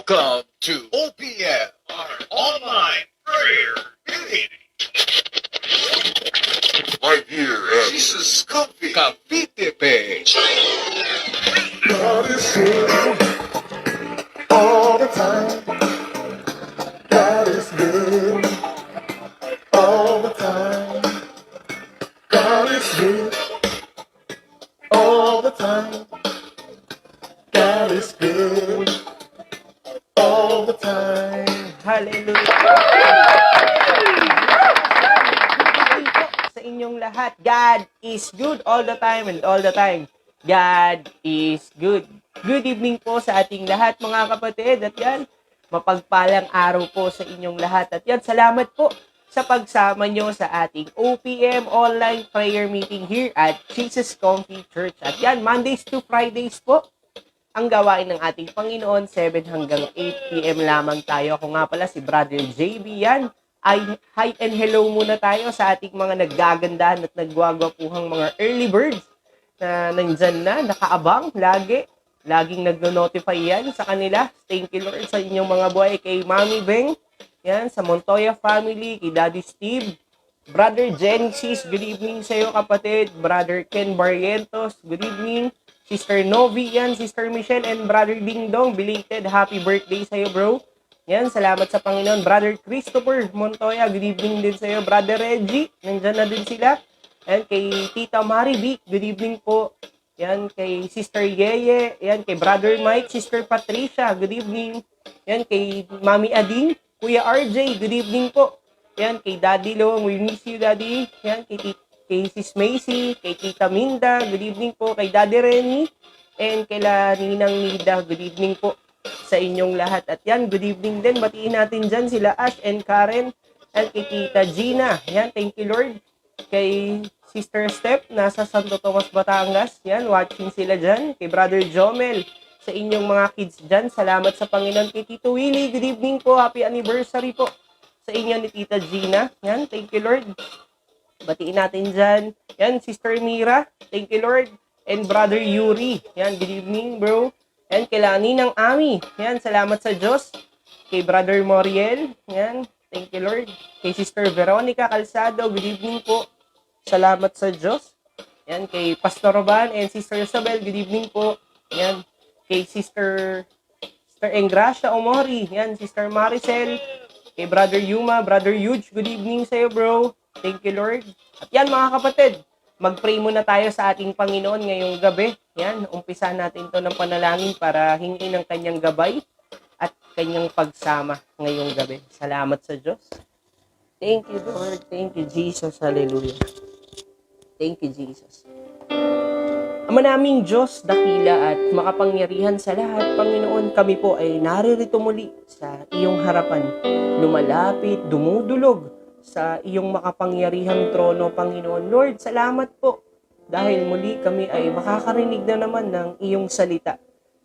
Welcome to OPM, our online prayer meeting. Right here at Jesus Coffee Cavite page. God is good all the time. God is good all the time. God is good all the time. God is good all the time. Hallelujah. Sa inyong lahat, God is good all the time and all the time. God is good. Good evening po sa ating lahat mga kapatid. At yan, mapagpalang araw po sa inyong lahat. At yan, salamat po sa pagsama nyo sa ating OPM online prayer meeting here at Jesus Coffee Church. At yan, Mondays to Fridays po ang gawain ng ating Panginoon, 7 hanggang 8 p.m. lamang tayo. Ako nga pala si Brother JB yan. Ay, hi and hello muna tayo sa ating mga naggagandahan at nagwagwapuhang mga early birds na nandyan na, nakaabang, laging nagno-notify yan sa kanila. Thank you Lord sa inyong mga buhay, kay Mami Beng, yan, sa Montoya family, kay Daddy Steve, Brother Genesis, good evening sa iyo kapatid. Brother Ken Barrientos, good evening. Sister Novi yan, Sister Michelle, and Brother Ding Dong, belated happy birthday sa iyo bro. Yan, salamat sa Panginoon. Brother Christopher Montoya, good evening din sa iyo. Brother Reggie, nandyan na din sila. Yan, kay Tita Marivic, good evening po. Yan, kay Sister Yeye. Yan, kay Brother Mike, Sister Patricia, good evening. Yan, kay Mami Ading, Kuya RJ, good evening po. Yan, kay Daddy Long, we miss you Daddy. Yan, kay Sis Macy, kay Tita Minda, good evening po. Kay Daddy Renny, and kay Ninang Nida, good evening po sa inyong lahat. At yan, good evening din. Batiin natin dyan sila Ash and Karen at kay Tita Gina. Yan, thank you Lord. Kay Sister Steph, nasa Santo Tomas, Batangas. Yan, watching sila dyan. Kay Brother Jomel, sa inyong mga kids dyan. Salamat sa Panginoon. Kay Tito Willie, good evening po. Happy anniversary po sa inyo ni Tita Gina. Yan, thank you Lord. Batiin natin dyan. Yan, Sister Mira, thank you Lord. And Brother Yuri, yan, good evening bro. Yan, kay Ninang Ami, yan, salamat sa Diyos. Kay Brother Moriel, yan, thank you Lord. Kay Sister Veronica Calzado, good evening po. Salamat sa Diyos. Yan, kay Pastor Roban and Sister Isabel, good evening po. Yan, kay Sister Engracia Omori, yan, Sister Maricel. Kay Brother Yuma, Brother Huge, good evening sa iyo bro. Thank you Lord. At yan mga kapatid, mag-pray muna tayo sa ating Panginoon ngayong gabi. Yan, umpisa natin to ng panalangin para hingin ng kanyang gabay at kanyang pagsama ngayong gabi. Salamat sa Diyos. Thank you Lord. Thank you Jesus. Hallelujah. Thank you Jesus. Ama naming Diyos, dakila at makapangyarihan sa lahat, Panginoon, kami po ay naririto muli sa iyong harapan. Lumalapit, dumudulog sa iyong makapangyarihang trono, Panginoon. Lord, salamat po dahil muli kami ay makakarinig na naman ng iyong salita.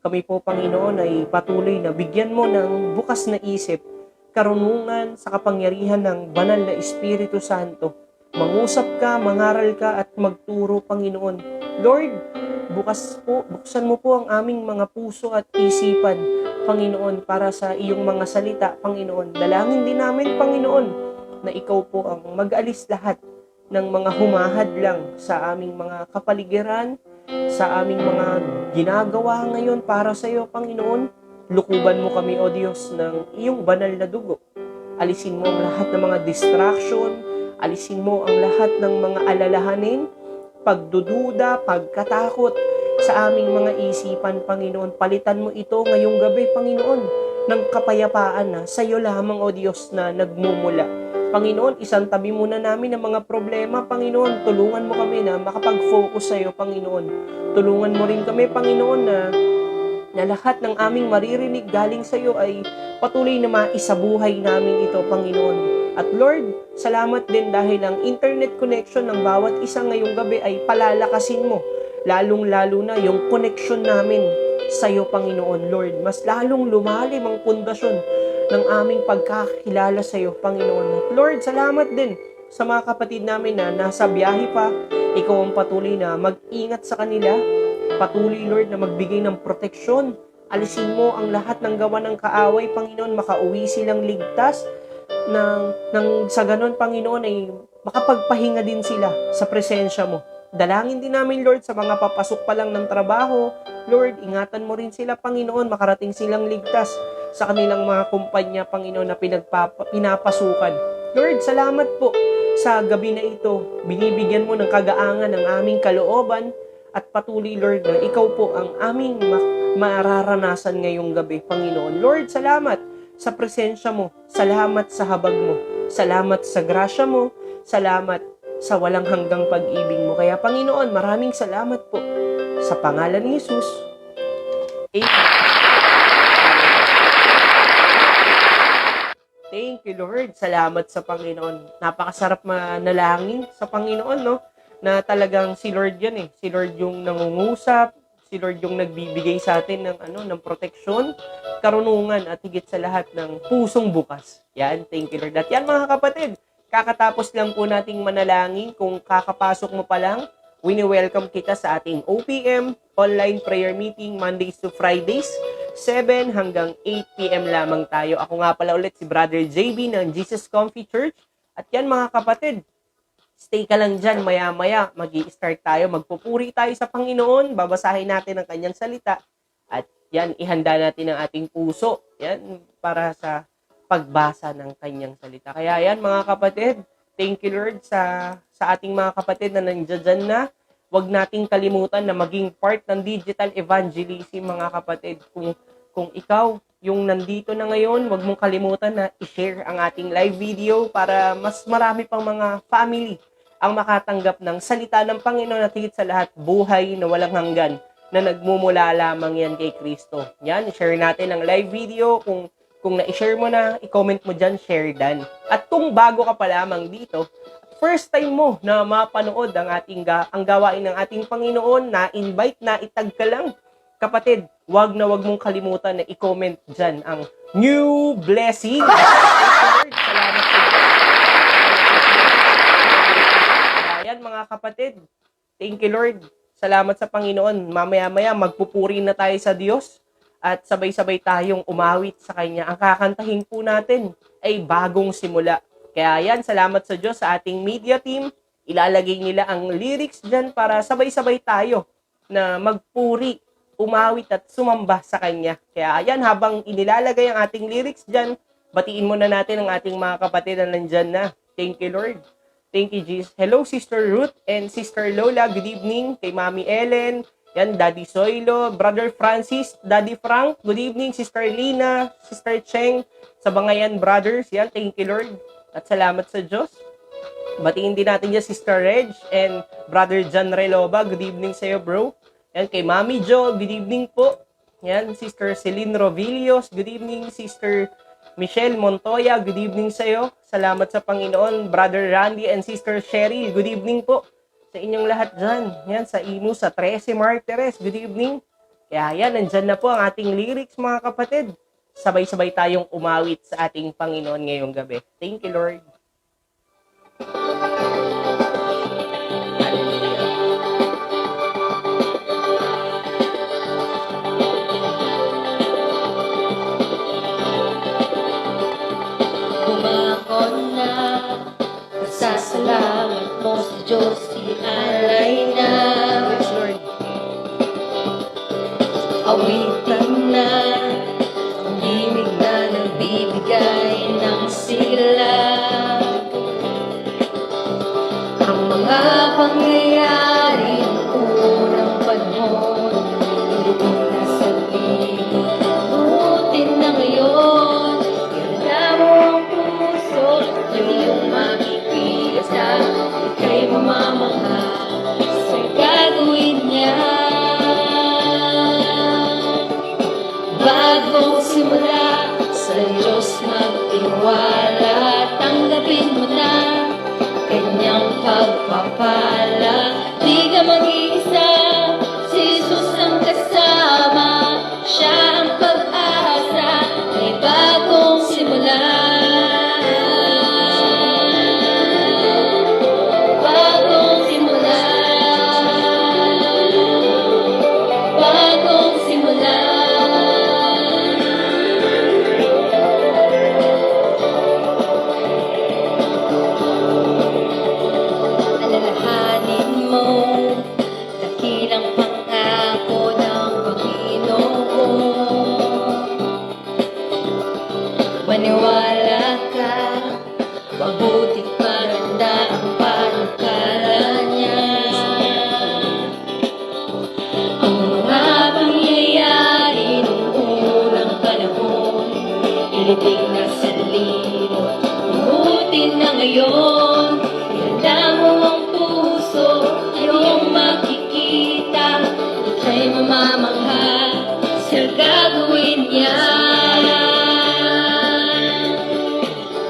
Kami po, Panginoon, ay patuloy na bigyan mo ng bukas na isip, karunungan sa kapangyarihan ng banal na Espiritu Santo. Mangusap ka, mangaral ka at magturo, Panginoon. Lord, buksan mo po ang aming mga puso at isipan, Panginoon, para sa iyong mga salita, Panginoon. Dalangin din namin, Panginoon, na ikaw po ang mag-alis lahat ng mga humahadlang sa aming mga kapaligiran, sa aming mga ginagawa ngayon para sa iyo, Panginoon. Lukuban mo kami, O Diyos, ng iyong banal na dugo. Alisin mo ang lahat ng mga distraction, alisin mo ang lahat ng mga alalahanin, pagdududa, pagkatakot sa aming mga isipan, Panginoon. Palitan mo ito ngayong gabi, Panginoon, ng kapayapaan na sa iyo lamang, O Diyos, na nagmumula. Panginoon, isang tabi muna namin ang mga problema, Panginoon. Tulungan mo kami na makapag-focus sa iyo, Panginoon. Tulungan mo rin kami, Panginoon, na lahat ng aming maririnig galing sa iyo ay patuloy na maisabuhay namin ito, Panginoon. At Lord, salamat din dahil ang internet connection ng bawat isa ngayong gabi ay palalakasin mo. Lalong-lalo na yung connection namin sa iyo, Panginoon, Lord. Mas lalong lumalim ang pundasyon ng aming pagkakilala sa iyo, Panginoon. At Lord, salamat din sa mga kapatid namin na nasa biyahe pa. Ikaw ang patuloy na mag-ingat sa kanila. Patuloy, Lord, na magbigay ng proteksyon Alisin mo ang lahat ng gawa ng kaaway, Panginoon, makauwi silang ligtas sa ganon, Panginoon, ay makapagpahinga din sila sa presensya mo. Dalangin din namin, Lord, sa mga papasok pa lang ng trabaho. Lord, ingatan mo rin sila, Panginoon, makarating silang ligtas sa kanilang mga kumpanya, Panginoon, na pinapasukan. Lord, salamat po sa gabi na ito. Binibigyan mo ng kagaangan ang aming kalooban at patuloy, Lord, na ikaw po ang aming mararanasan ngayong gabi, Panginoon. Lord, salamat sa presensya mo. Salamat sa habag mo. Salamat sa grasya mo. Salamat sa walang hanggang pag-ibig mo. Kaya, Panginoon, maraming salamat po. Sa pangalan ni Jesus. Amen. Thank you, Lord. Salamat sa Panginoon. Napakasarap manalangin sa Panginoon, no? Na talagang si Lord yan eh. Si Lord yung nangungusap, si Lord yung nagbibigay sa atin ng proteksyon, karunungan at higit sa lahat ng pusong bukas. Yan, thank you, Lord. At yan, mga kapatid, kakatapos lang po nating manalangin. Kung kakapasok mo pa lang, wini-welcome kita sa ating OPM online prayer meeting Mondays to Fridays, 7 hanggang 8 p.m. lamang tayo. Ako nga pala ulit si Brother JB ng Jesus Comfy Church. At yan, mga kapatid, stay ka lang dyan, maya-maya, mag-i-start tayo, magpupuri tayo sa Panginoon, babasahin natin ang kanyang salita, at yan, ihanda natin ang ating puso, yan, para sa pagbasa ng kanyang salita. Kaya yan, mga kapatid, thank you, Lord, sa ating mga kapatid na nandiyan na. Huwag nating kalimutan na maging part ng digital evangelism, mga kapatid. Kung ikaw, yung nandito na ngayon, huwag mong kalimutan na i-share ang ating live video para mas marami pang mga family ang makatanggap ng salita ng Panginoon at higit sa lahat, buhay na walang hanggan na nagmumula lamang yan kay Kristo. Yan, share natin ang live video. Kung na-share mo na, i-comment mo dyan, share dan. At kung bago ka pa lamang dito, first time mo na mapanood ang gawain ng ating Panginoon, na-invite na, itag ka lang. Kapatid, wag mong kalimutan na i-comment dyan ang new blessing. Thank you, Lord. Salamat po. Ayan, mga kapatid. Thank you, Lord. Salamat sa Panginoon. Mamaya-maya, magpupuri na tayo sa Diyos at sabay-sabay tayong umawit sa Kanya. Ang kakantahin po natin ay Bagong Simula. Kaya yan, salamat sa Diyos, sa ating media team. Ilalagay nila ang lyrics dyan para sabay-sabay tayo na magpuri, umawit at sumamba sa Kanya. Kaya yan, habang inilalagay ang ating lyrics dyan, batiin muna natin ang ating mga kapatid na nandyan na. Thank you, Lord. Thank you, Jesus. Hello, Sister Ruth and Sister Lola. Good evening. Kay Mami Ellen. Yan, Daddy Soilo, Brother Francis, Daddy Frank. Good evening, Sister Lina, Sister Cheng. Sa Bangayan Brothers. Yan, thank you, Lord. At salamat sa Diyos. Batiin din natin dyan Sister Reg and Brother John Reloba. Good evening sa iyo, bro. Yan, kay Mami Jo, good evening po. Yan, Sister Celine Rovillos. Good evening, Sister Michelle Montoya. Good evening sa iyo. Salamat sa Panginoon. Brother Randy and Sister Sherry. Good evening po sa inyong lahat dyan. Yan, sa Imo, sa 13 Martires. Good evening. Kaya yan, nandyan na po ang ating lyrics, mga kapatid. Sabay-sabay tayong umawit sa ating Panginoon ngayong gabi. Thank you, Lord. Bumangon na, pasasalamat mo sa Diyos, ialay na. Yes, Lord. Awitin na, ang himig na nagbibigay ng sigla. Ang mga pangyayari ng unang panahon, lubog na sa limutin na ngayon. Ganda mo ang puso, iyong makikita, ika'y mamamangha sa gagawin niya. Nililig na sa limot, buti na ngayon. Ihanda mo ang puso, iyong makikita. Ika'y mamamangha sa gagawin niya.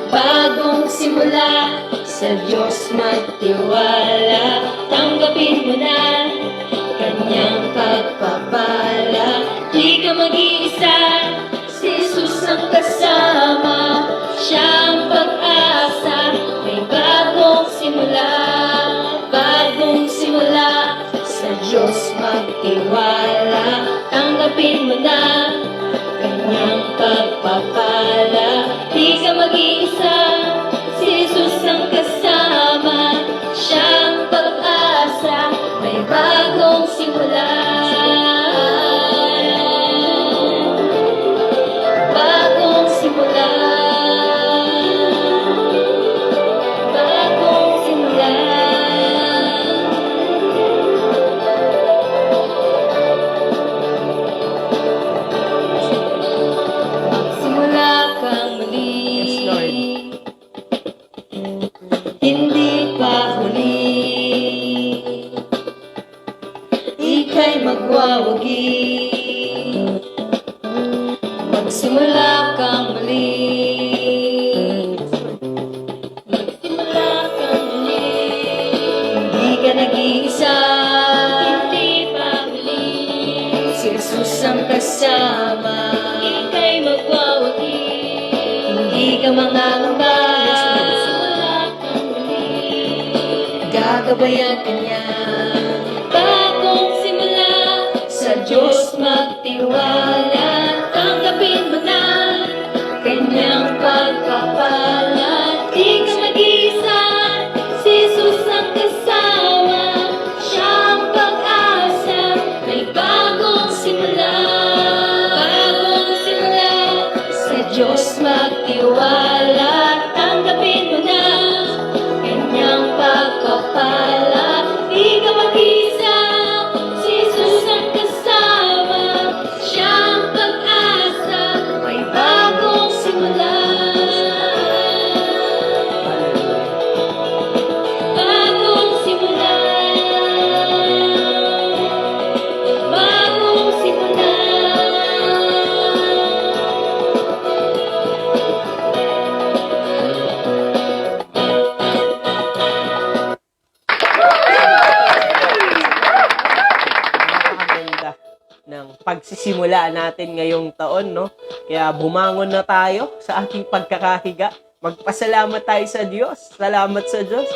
Bagong simula, sa Diyos magtiwala. Tanggapin mo na Kanyang pagpapala. Di ka mag-iisa, si Jesus ang kasama. Siya ang pag-asa, may bagong simula. Bagong simula, sa Diyos magtiwala. Tanggapin mo na Kanyang pagpapala. Di ka mag-iisa, si Jesus ang kasama. Siya ang pag-asa, may bagong simula. Bagong simula. Bagong simula. Magsimula kang muli. Yes, Lord. Hindi pa huli. Ika'y magwawagi. Magsimula kang muli. Magsimula kang muli. Hindi ka nag-iisa. Hindi pa huli. Si Jesus ang kasama. Ika'y magwawagi. Hindi ka mangangamba. Magsimula kang muli. Gagabayan ka niya. Bagong simula, sa Diyos magtiwala. Tanggapin mo na Kanyang pagpapala. Di ka mag-isa, si Jesus ang kasama. Siya ang pag-asa, may bagong simula. Bagong simula, sa Diyos magtiwala. Tanggapin mo na Kanyang pagpapala. Di ka mag-isa, si Jesus ang kasama. Siya ang pag-asa, may bagong simula. Bagong simula. Bagong simula. Napakaganda ng pagsisimula natin ngayong taon, no? Kaya bumangon na tayo sa ating pagkakahiga. Magpasalamat tayo sa Diyos. Salamat sa Diyos.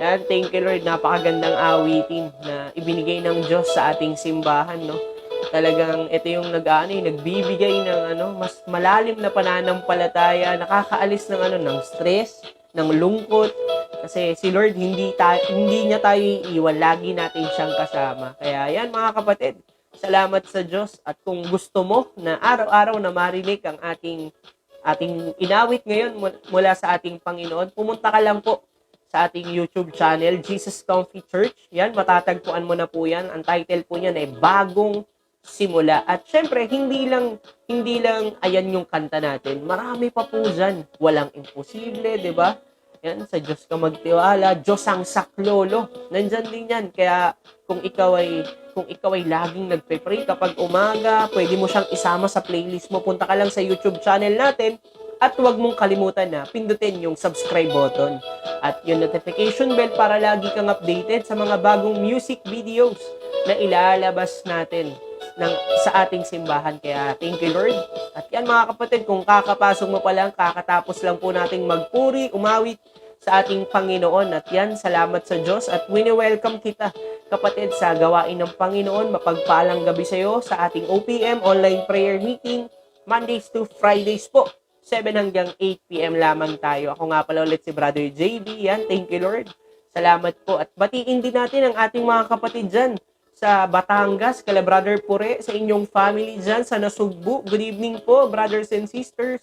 Yan, thank you Lord. Napakagandang awitin na ibinigay ng Diyos sa ating simbahan, no? Talagang ito yung nagbibigay ng mas malalim na pananampalataya, nakakaalis ng ng stress, ng lungkot. Kasi si Lord hindi niya tayo iiwan, lagi natin siyang kasama. Kaya yan mga kapatid, salamat sa Diyos. At kung gusto mo na araw-araw na marinig ang ating inawit ngayon mula sa ating Panginoon, pumunta ka lang po sa ating YouTube channel, Jesus Comfy Church. Yan, matatagpuan mo na po yan. Ang title po niyan ay Bagong Simula. At syempre, hindi lang ayan yung kanta natin. Marami pa po dyan. Walang imposible, di ba? Yan, sa Diyos ka magtiwala. Diyos ang saklolo. Nandyan din yan. Kaya kung ikaw ay laging nagpe-pray kapag umaga, pwede mo siyang isama sa playlist mo. Punta ka lang sa YouTube channel natin at huwag mong kalimutan na pindutin yung subscribe button at yung notification bell para lagi kang updated sa mga bagong music videos na ilalabas natin sa ating simbahan. Kaya thank you Lord. At yan mga kapatid, kung kakapasok mo pa lang, kakatapos lang po nating magpuri, umawit sa ating Panginoon. At yan, salamat sa Diyos at wini-welcome kita kapatid sa gawain ng Panginoon. Mapagpalang gabi sa iyo sa ating OPM online prayer meeting, Mondays to Fridays po. 7 hanggang 8 p.m. lamang tayo. Ako nga pala ulit si Brother JB. Yan, thank you Lord. Salamat po. At batiin din natin ang ating mga kapatid dyan sa Batangas, kala Brother Pure, sa inyong family dyan, sa Nasugbu. Good evening po, brothers and sisters.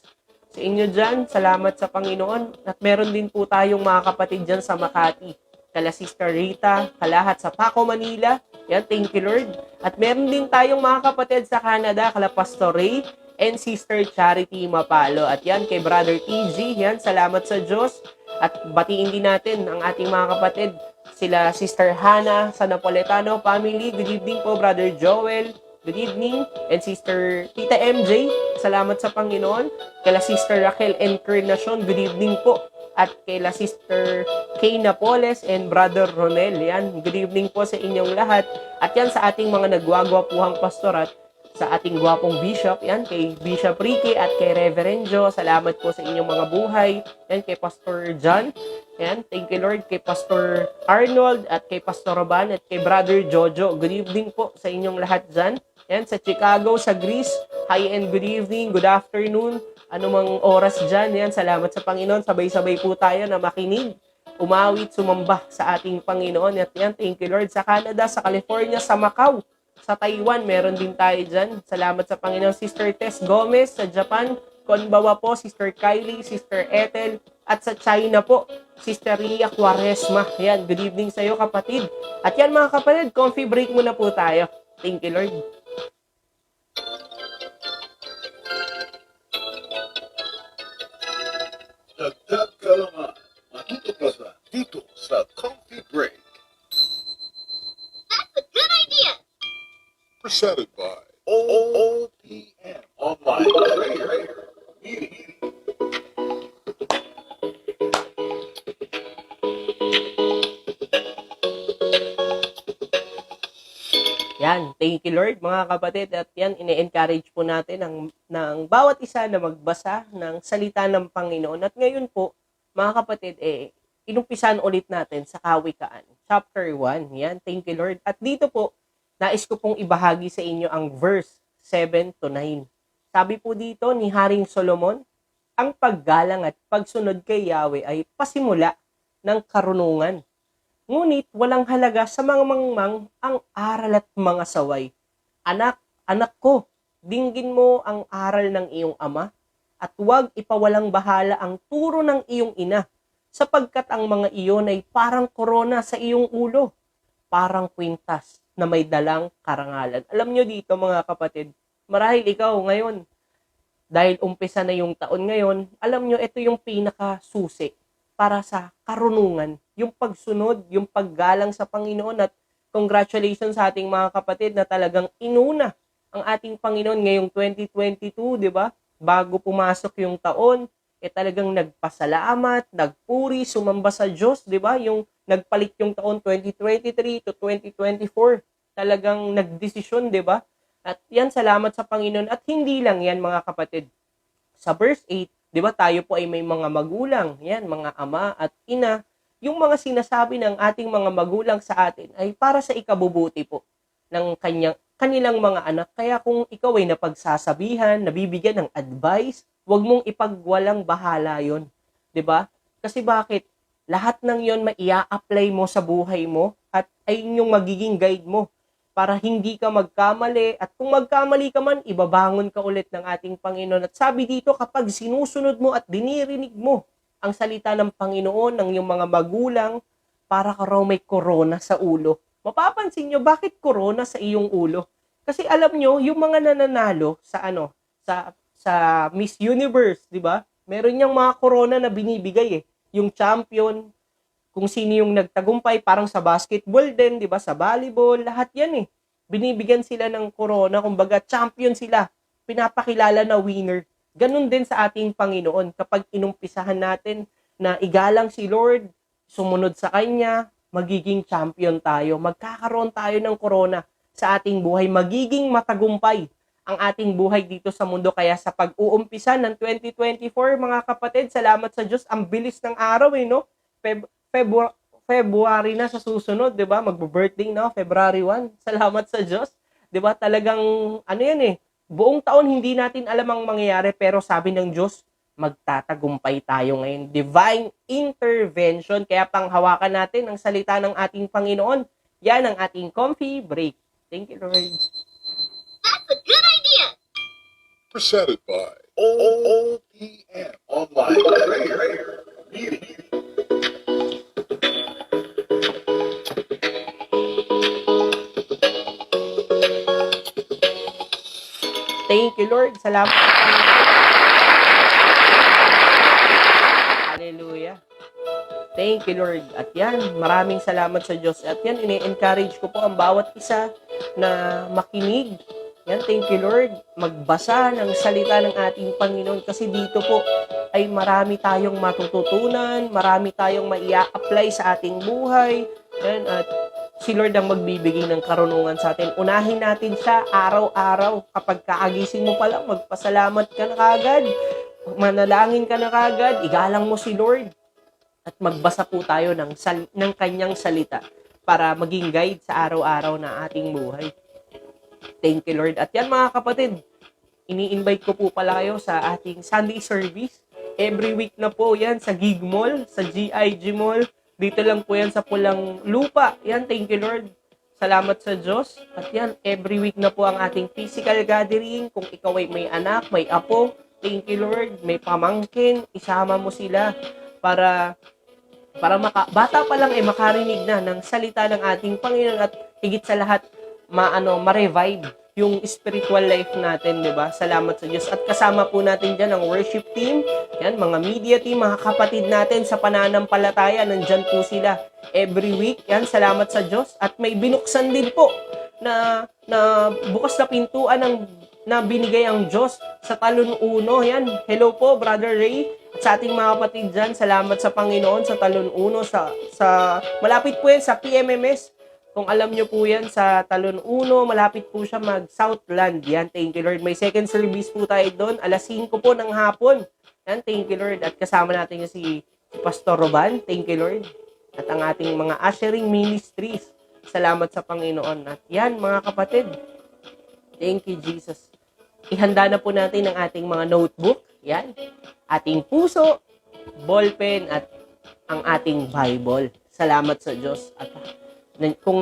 Sa inyo dyan, salamat sa Panginoon. At meron din po tayong mga kapatid dyan sa Makati. Kala Sister Rita, kalahat sa Paco, Manila. Yan, thank you Lord. At meron din tayong mga kapatid sa Canada, kala Pastor Ray and Sister Charity Mapalo. At yan, kay Brother TG, yan, salamat sa Diyos. At batiin din natin ang ating mga kapatid, sila Sister Hannah sa Napoletano family. Good evening po, Brother Joel. Good evening. And Sister Tita MJ, salamat sa Panginoon. Kala Sister Raquel Encarnacion, good evening po. At kala Sister Kay Napoles and Brother Ronel, yan, good evening po sa inyong lahat. At yan sa ating mga nagwagwapuhang pastorat, sa ating gwapong bishop, yan, kay Bishop Ricky at kay Reverend Joe, salamat po sa inyong mga buhay. Yan, kay Pastor John, yan, thank you Lord, kay Pastor Arnold at kay Pastor Roban at kay Brother Jojo, good evening po sa inyong lahat dyan. Yan, sa Chicago, sa Greece, hi and good evening, good afternoon, anumang oras dyan, yan, salamat sa Panginoon, sabay-sabay po tayo na makinig, umawit, sumamba sa ating Panginoon, at yan, thank you Lord, sa Canada, sa California, sa Macau, sa Taiwan, meron din tayo dyan, salamat sa Panginoon, Sister Tess Gomez, sa Japan, Konbawa po, Sister Kylie, Sister Ethel, at sa China po, Sister Ria Quaresma, yan, good evening sa iyo kapatid, at yan mga kapatid, coffee break muna po tayo, thank you Lord. Dagdag kalaman. Matuto ka sa dito sa Coffee Break. Presented by OOPM Online Prayer Meeting. Yan, thank you Lord mga kapatid, at yan, ine-encourage po natin ng bawat isa na magbasa ng salita ng Panginoon. At ngayon po, mga kapatid, inumpisan ulit natin sa Kawikaan, chapter 1. Yan, thank you Lord. At dito po, nais ko pong ibahagi sa inyo ang verse 7 to 9. Sabi po dito ni Haring Solomon, ang paggalang at pagsunod kay Yahweh ay pasimula ng karunungan. Ngunit walang halaga sa mga mangmang ang aral at mga saway. Anak, anak ko, dinggin mo ang aral ng iyong ama at huwag ipawalang bahala ang turo ng iyong ina, sapagkat ang mga iyon ay parang korona sa iyong ulo, parang kwintas na may dalang karangalan. Alam nyo dito mga kapatid, marahil ikaw ngayon, dahil umpisa na yung taon ngayon, alam nyo ito yung pinakasusi para sa karunungan, yung pagsunod, yung paggalang sa Panginoon. At congratulations sa ating mga kapatid na talagang inuna ang ating Panginoon ngayong 2022, di ba? Bago pumasok yung taon, talagang nagpasalamat, nagpuri, sumamba sa Diyos, di ba? Yung nagpalit yung taon 2023 to 2024, talagang nagdesisyon, di ba? At yan, salamat sa Panginoon. At hindi lang yan mga kapatid. Sa verse 8, di ba, tayo po ay may mga magulang, yan, mga ama at ina. Yung mga sinasabi ng ating mga magulang sa atin ay para sa ikabubuti po ng kanilang mga anak. Kaya kung ikaw ay napagsasabihan, nabibigyan ng advice, huwag mong ipagwalang bahala yon, di ba? Kasi bakit? Lahat ng yon maia-apply mo sa buhay mo at ay yung magiging guide mo para hindi ka magkamali, at kung magkamali ka man, ibabangon ka ulit ng ating Panginoon. At sabi dito, kapag sinusunod mo at dinirinig mo ang salita ng Panginoon, ng iyong mga magulang, para ka raw may korona sa ulo. Mapapansin nyo, bakit korona sa iyong ulo? Kasi alam nyo, yung mga nananalo sa sa Miss Universe, di ba? Meron niyang mga korona na binibigay Yung champion, kung sino yung nagtagumpay, parang sa basketball din, di ba? Sa volleyball, lahat yan Binibigyan sila ng corona, kumbaga champion sila. Pinapakilala na winner. Ganun din sa ating Panginoon. Kapag inumpisahan natin na igalang si Lord, sumunod sa Kanya, magiging champion tayo. Magkakaroon tayo ng corona sa ating buhay. Magiging matagumpay ang ating buhay dito sa mundo. Kaya sa pag-uumpisa ng 2024, mga kapatid, salamat sa Diyos. Ang bilis ng araw, no? February na sa susunod, 'di ba? Magbo-birthday na, February 1. Salamat sa Diyos. 'Di ba? Talagang buong taon hindi natin alam ang mangyayari, pero sabi ng Diyos, magtatagumpay tayo ngayon. Divine intervention. Kaya panghawakan natin ang salita ng ating Panginoon. Yan ang ating coffee break. Thank you, Lord. presented by OOPM Online Prayer Meeting. Thank you, Lord. Lord. Salamat. Hallelujah. Thank you, Lord. At yan, maraming salamat sa Diyos. At yan, ini-encourage ko po ang bawat isa na makinig. Yan, thank you, Lord. Magbasa ng salita ng ating Panginoon kasi dito po ay marami tayong matututunan, marami tayong maia-apply sa ating buhay. Yan, at si Lord ang magbibigay ng karunungan sa atin. Unahin natin siya araw-araw. Kapag kaagising mo pa lang, magpasalamat ka na kagad. Manalangin ka na kagad. Igalang mo si Lord. At magbasa po tayo ng kanyang salita para maging guide sa araw-araw na ating buhay. Thank you, Lord. At yan, mga kapatid, ini-invite ko po pala kayo sa ating Sunday service. Every week na po yan sa Gig Mall, sa GIG Mall. Dito lang po yan sa Pulang Lupa. Yan, thank you, Lord. Salamat sa Diyos. At yan, every week na po ang ating physical gathering. Kung ikaw ay may anak, may apo, thank you, Lord. May pamangkin, isama mo sila para bata pa lang makarinig na ng salita ng ating Panginoon at higit sa lahat ma-revive yung spiritual life natin, 'di ba? Salamat sa Diyos. At kasama po natin diyan ang worship team, yan, mga media team, mga kapatid natin sa pananampalataya, nandiyan po sila every week. Yan, salamat sa Diyos. At may binuksan din po na bukas na pintuan na binigay ang Diyos sa Talon 1. Yan, hello po, Brother Ray. At sa ating mga kapatid dyan, salamat sa Panginoon sa Talon 1. Malapit po yan sa PMMS. Kung alam nyo po yan, sa Talon 1, malapit po siya mag-Southland. Yan, thank you, Lord. May second service po tayo doon, alas 5 po ng hapon. Yan, thank you, Lord. At kasama natin yung si Pastor Roban. Thank you, Lord. At ang ating mga ushering ministries. Salamat sa Panginoon. At yan, mga kapatid. Thank you, Jesus. Ihanda na po natin ang ating mga notebook. Yan. Ating puso, ballpen, at ang ating Bible. Salamat sa Diyos. At kung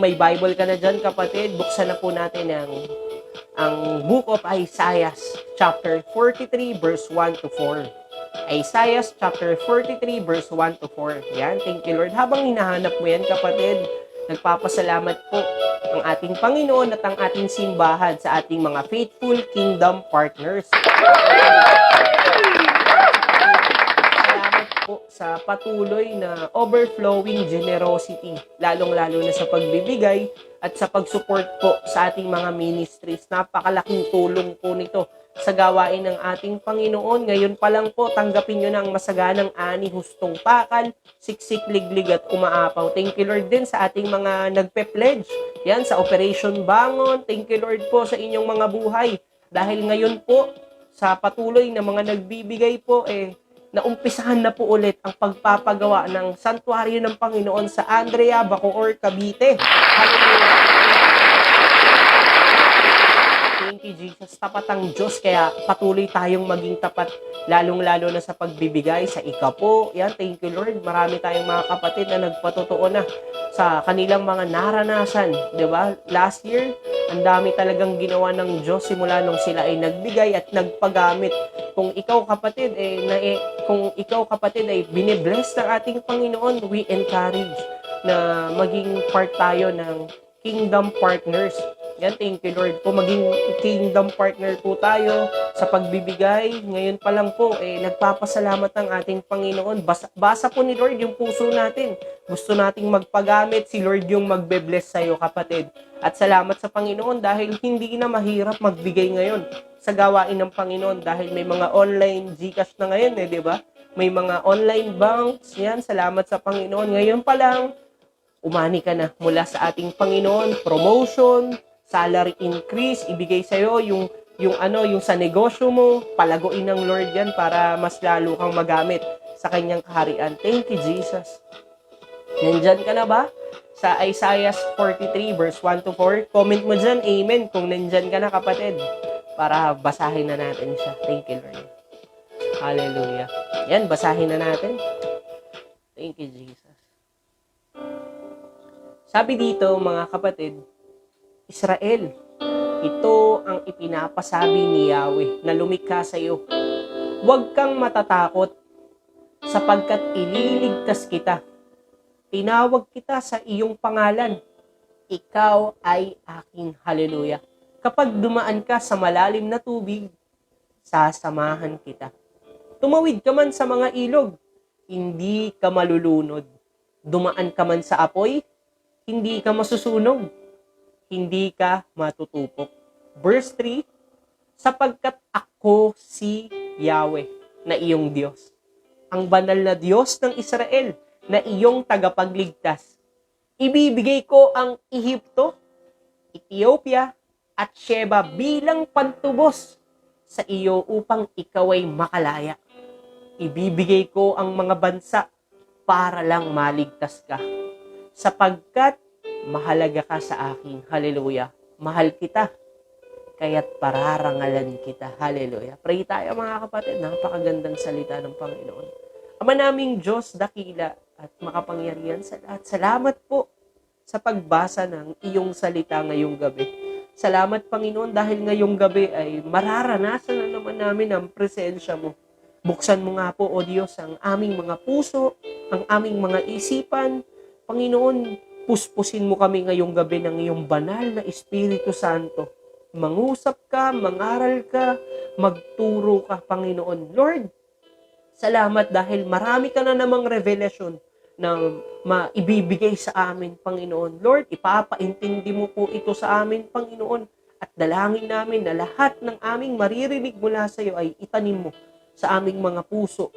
may Bible ka na dyan, kapatid, buksan na po natin ang Book of Isaiah, chapter 43, verse 1 to 4. Isaiah, chapter 43, verse 1 to 4. Yan, thank you, Lord. Habang hinahanap mo yan, kapatid, nagpapasalamat po ang ating Panginoon at ang ating simbahan sa ating mga faithful kingdom partners. Salamat po sa patuloy na overflowing generosity, lalong-lalo na sa pagbibigay at sa pag-support po sa ating mga ministries. Napakalaking tulong po nito sa gawain ng ating Panginoon. Ngayon pa lang po, tanggapin nyo ng masaganang ani, hustong pakal, siksik, liglig at umaapaw. Thank you, Lord, din sa ating mga nagpe-pledge. Yan, sa Operation Bangon. Thank you, Lord, po sa inyong mga buhay. Dahil ngayon po, sa patuloy na mga nagbibigay po, naumpisahan na po ulit ang pagpapagawa ng santuaryo ng Panginoon sa Andrea, Bacoor, Cavite. Hallelujah. Thank you, Jesus. Tapat ang Diyos, kaya patuloy tayong maging tapat, lalong-lalo na sa pagbibigay, sa ikapo. Yan, thank you, Lord. Marami tayong mga kapatid na nagpatotoo na sa kanilang mga naranasan. Diba? Last year, ang dami talagang ginawa ng Diyos simula nung sila ay nagbigay at nagpagamit. Kung ikaw kapatid ay binibless ng ating Panginoon, we encourage na maging part tayo ng kingdom partners. Yan, thank you, Lord. Po maging kingdom partner po tayo sa pagbibigay. Ngayon pa lang po, nagpapasalamat ang ating Panginoon. Basa po ni Lord yung puso natin. Gusto nating magpagamit, si Lord yung magbe-bless sa'yo, kapatid. At salamat sa Panginoon dahil hindi na mahirap magbigay ngayon sa gawain ng Panginoon dahil may mga online GCash na ngayon, di ba? May mga online banks. Yan, salamat sa Panginoon. Ngayon pa lang, umani ka na mula sa ating Panginoon, promotion, salary increase, ibigay sa'yo yung sa negosyo mo, palaguin ng Lord yan para mas lalo kang magamit sa kanyang kaharian. Thank you, Jesus. Nandyan ka na ba? Sa Isaiah 43, verse 1 to 4. Comment mo dyan, amen, kung nandyan ka na, kapatid, para basahin na natin siya. Thank you, Lord. Hallelujah. Yan, basahin na natin. Thank you, Jesus. Sabi dito, mga kapatid, Israel, ito ang ipinapasabi ni Yahweh na lumikha sa iyo. Huwag kang matatakot sapagkat ililigtas kita. Tinawag kita sa iyong pangalan. Ikaw ay aking. Hallelujah. Kapag dumaan ka sa malalim na tubig, sasamahan kita. Tumawid ka man sa mga ilog, hindi ka malulunod. Dumaan ka man sa apoy, hindi ka masusunog. Hindi ka matutupok. Verse 3, sapagkat ako si Yahweh na iyong Diyos, ang banal na Diyos ng Israel na iyong tagapagligtas. Ibibigay ko ang Ehipto, Ethiopia, at Sheba bilang pantubos sa iyo upang ikaw ay makalaya. Ibibigay ko ang mga bansa para lang maligtas ka. Sapagkat mahalaga ka sa akin. Hallelujah. Mahal kita. Kaya't pararangalan kita. Hallelujah. Pray tayo mga kapatid. Napakagandang salita ng Panginoon. Ama naming Diyos, dakila at makapangyarihan sa lahat. Salamat po sa pagbasa ng iyong salita ngayong gabi. Salamat Panginoon dahil ngayong gabi ay mararanasan na naman namin ang presensya mo. Buksan mo nga po, O Diyos, ang aming mga puso, ang aming mga isipan. Panginoon, puspusin mo kami ngayong gabi ng iyong banal na Espiritu Santo. Mangusap ka, mangaral ka, magturo ka, Panginoon. Lord, salamat dahil marami ka na namang revelasyon na maibibigay sa amin, Panginoon. Lord, ipapaintindi mo po ito sa amin, Panginoon. At dalangin namin na lahat ng aming maririnig mula sa iyo ay itanim mo sa aming mga puso.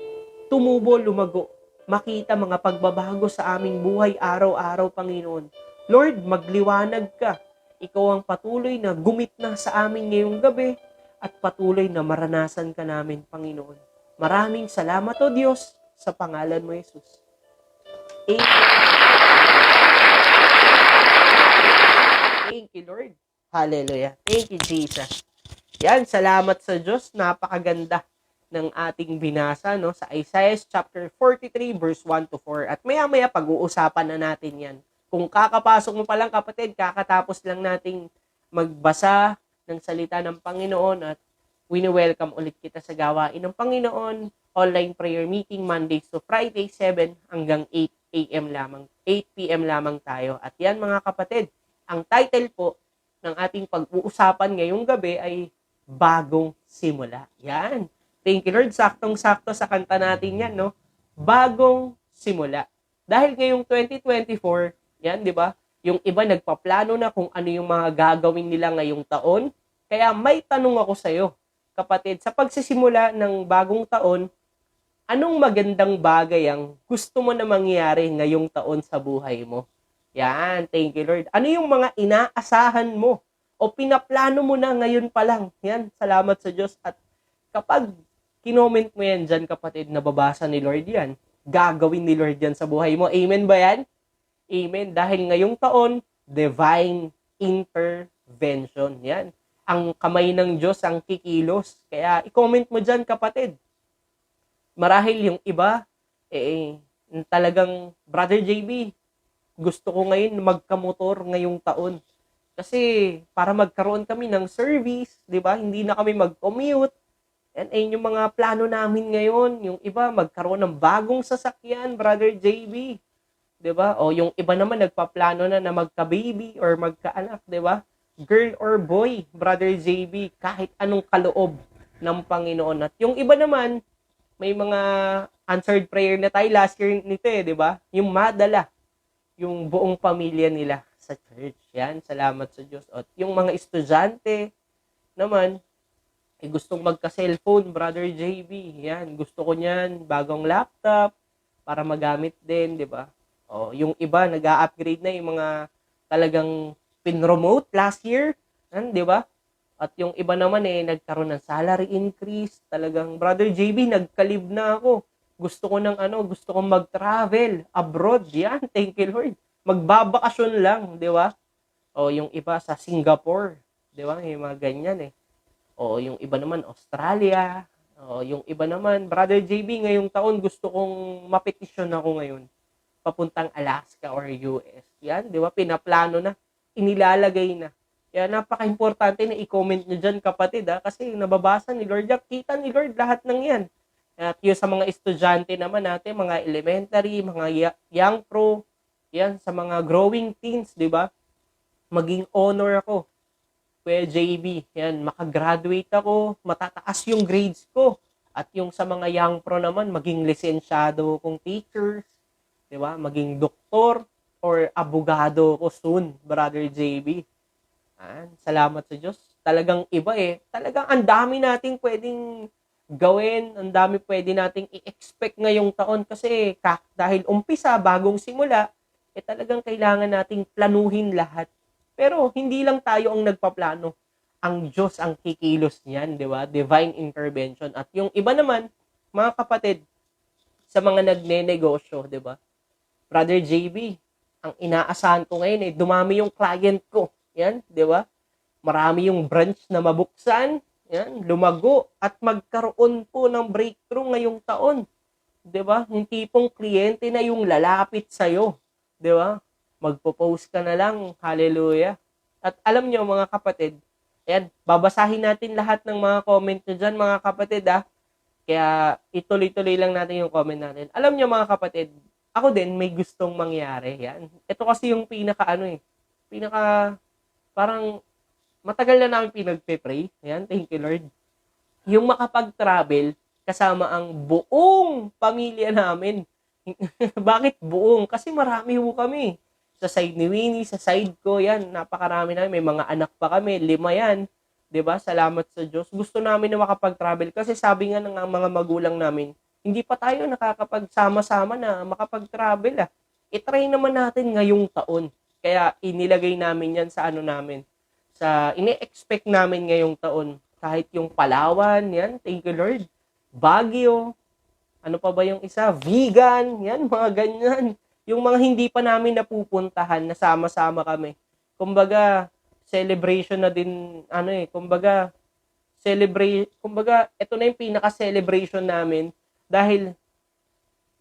Tumubo, lumago, makita mga pagbabago sa aming buhay araw-araw, Panginoon. Lord, magliwanag ka. Ikaw ang patuloy na gumitna sa amin ngayong gabi at patuloy na maranasan ka namin, Panginoon. Maraming salamat, O Diyos, sa pangalan mo, Jesus. Amen. Thank you, Lord. Hallelujah. Thank you, Jesus. Yan, salamat sa Diyos. Napakaganda ng ating binasa, no, sa Isaiah chapter 43 verse 1 to 4. At maya-maya pag-uusapan na natin 'yan. Kung kakapasok mo pa lang, kapatid, kakatapos lang nating magbasa ng salita ng Panginoon at wini-welcome ulit kita sa gawain ng Panginoon. Online prayer meeting Mondays to Friday 7 hanggang 8 a.m. lamang. 8 p.m. lamang tayo. At yan mga kapatid, ang title po ng ating pag-uusapan ngayong gabi ay Bagong Simula. Yan. Thank you Lord, saktong-sakto sa kanta natin yan, no? Bagong simula. Dahil ngayong 2024, yan, di ba? Yung iba nagpaplano na kung ano yung mga gagawin nila ngayong taon. Kaya may tanong ako sa iyo, kapatid, sa pagsisimula ng bagong taon, anong magandang bagay ang gusto mo na mangyari ngayong taon sa buhay mo? Yan, thank you Lord. Ano yung mga inaasahan mo o pinaplano mo na ngayon pa lang? Yan, salamat sa Diyos. At kapag kinoment mo yan dyan, kapatid, nababasa ni Lord yan. Gagawin ni Lord yan sa buhay mo. Amen ba yan? Amen. Dahil ngayong taon, divine intervention. Yan. Ang kamay ng Diyos ang kikilos. Kaya i-comment mo dyan, kapatid. Marahil yung iba, talagang, Brother JB, gusto ko ngayon magkamotor ngayong taon. Kasi para magkaroon kami ng service, di ba? Hindi na kami mag-commute. And yung mga plano namin ngayon, yung iba magkaroon ng bagong sasakyan, Brother JB. 'Di ba? O yung iba naman nagpaplano na magka-baby or magka-anak, 'di ba? Girl or boy, Brother JB, kahit anong kaloob ng Panginoon. At yung iba naman, may mga answered prayer na tayo last year nito 'di ba? Yung madala yung buong pamilya nila sa church. Yan, salamat sa Diyos. At yung mga estudyante naman, gustong magka-cellphone, Brother JB. Yan, gusto ko niyan, bagong laptop para magamit din, 'di ba? O, yung iba nag-a-upgrade na yung mga talagang pin-remote last year, 'di ba? At yung iba naman nagkaroon ng salary increase. Talagang Brother JB, nagkalib na ako. Gusto ko gusto kong mag-travel abroad. Yan, thank you Lord. Magbabakasyon lang, 'di ba? O yung iba sa Singapore, 'di ba? Yung mga ganyan O yung iba naman Australia. O yung iba naman Brother JB, ngayong taon gusto kong mapetisyon ako ngayon papuntang Alaska or US. Yan, 'di ba? Pinaplano na, inilalagay na. Kaya napaka-importante na i-comment nyo dyan, kapatid, kasi nababasa ni Lord yan. Kita ni Lord lahat ng yan. At yung sa mga estudyante naman natin, mga elementary, mga young pro, yan, sa mga growing teens, di ba? Maging honor ako Kuya JB, yan, makagraduate ako, matataas yung grades ko. At yung sa mga young pro naman, maging lisensyado kong teachers, di ba? Maging doktor or abogado ko soon, Brother JB. Salamat sa Diyos. Talagang iba eh. Talagang ang dami nating pwedeng gawin, ang dami pwede nating i-expect ngayong taon kasi dahil umpisa, bagong simula, talagang kailangan nating planuhin lahat. Pero hindi lang tayo ang nagpaplano. Ang Diyos ang kikilos niyan, di ba? Divine intervention. At yung iba naman, mga kapatid, sa mga nagne-negosyo, di ba? Brother JB, ang inaasahan ko ngayon dumami yung client ko. Yan, di ba? Marami yung branch na mabuksan. Yan, lumago at magkaroon po ng breakthrough ngayong taon. Di ba? Yung tipong kliyente na yung lalapit sa'yo. Di ba? Magpo-post ka na lang. Hallelujah. At alam nyo mga kapatid, ayan, babasahin natin lahat ng mga comment nyo dyan mga kapatid Kaya ituloy-tuloy lang natin yung comment natin. Alam nyo mga kapatid, ako din may gustong mangyari. Yan. Ito kasi yung parang matagal na namin pinagpe-pray. Yan, thank you Lord. Yung makapag-travel kasama ang buong pamilya namin. Bakit buong? Kasi marami kami. Sa side ni Winnie, sa side ko, yan, napakarami namin. May mga anak pa kami, 5 yan. 'Di ba? Salamat sa Diyos. Gusto namin na makapag-travel kasi sabi nga ng mga magulang namin, hindi pa tayo nakakapagsama-sama na makapag-travel I-try naman natin ngayong taon. Kaya inilagay namin yan sa ini-expect namin ngayong taon. Kahit yung Palawan, yan, thank you Lord. Baguio, ano pa ba yung isa? Vegan, yan, mga ganyan. Yung mga hindi pa namin napupuntahan, nasama-sama kami. Kumbaga, celebration na din, kumbaga, ito na yung pinaka-celebration namin dahil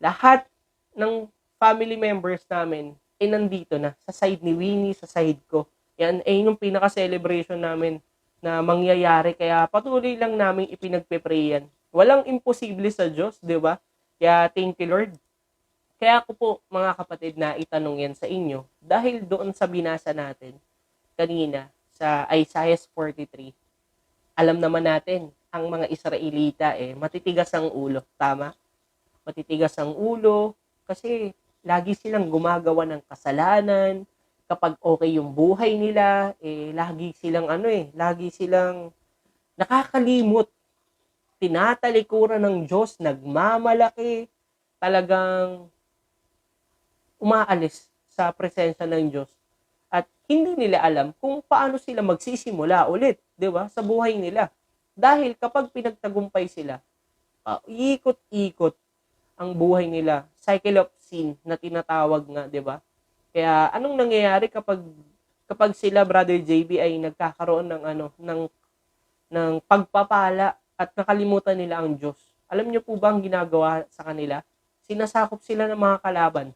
lahat ng family members namin nandito na sa side ni Winnie, sa side ko. Yan ay yung pinaka-celebration namin na mangyayari. Kaya patuloy lang namin ipinagpe-pray yan. Walang imposible sa Diyos, di ba? Kaya thank you Lord. Kaya ako po, mga kapatid, na itanong yan sa inyo dahil doon sa binasa natin kanina sa Isaiah 43. Alam naman natin, ang mga Israelita matitigas ang ulo. Tama? Matitigas ang ulo kasi lagi silang gumagawa ng kasalanan. Kapag okay yung buhay nila, lagi silang nakakalimot. Tinatalikuran ng Diyos, nagmamalaki, talagang umaalis sa presensya ng Diyos. At hindi nila alam kung paano sila magsisimula ulit, di ba, sa buhay nila. Dahil kapag pinagtagumpay sila, ikot-ikot ang buhay nila, cycle of sin na tinatawag nga, di ba? Kaya anong nangyayari kapag sila, Brother JB, ay nagkakaroon ng pagpapala at nakalimutan nila ang Diyos? Alam niyo po ba ang ginagawa sa kanila? Sinasakop sila ng mga kalaban.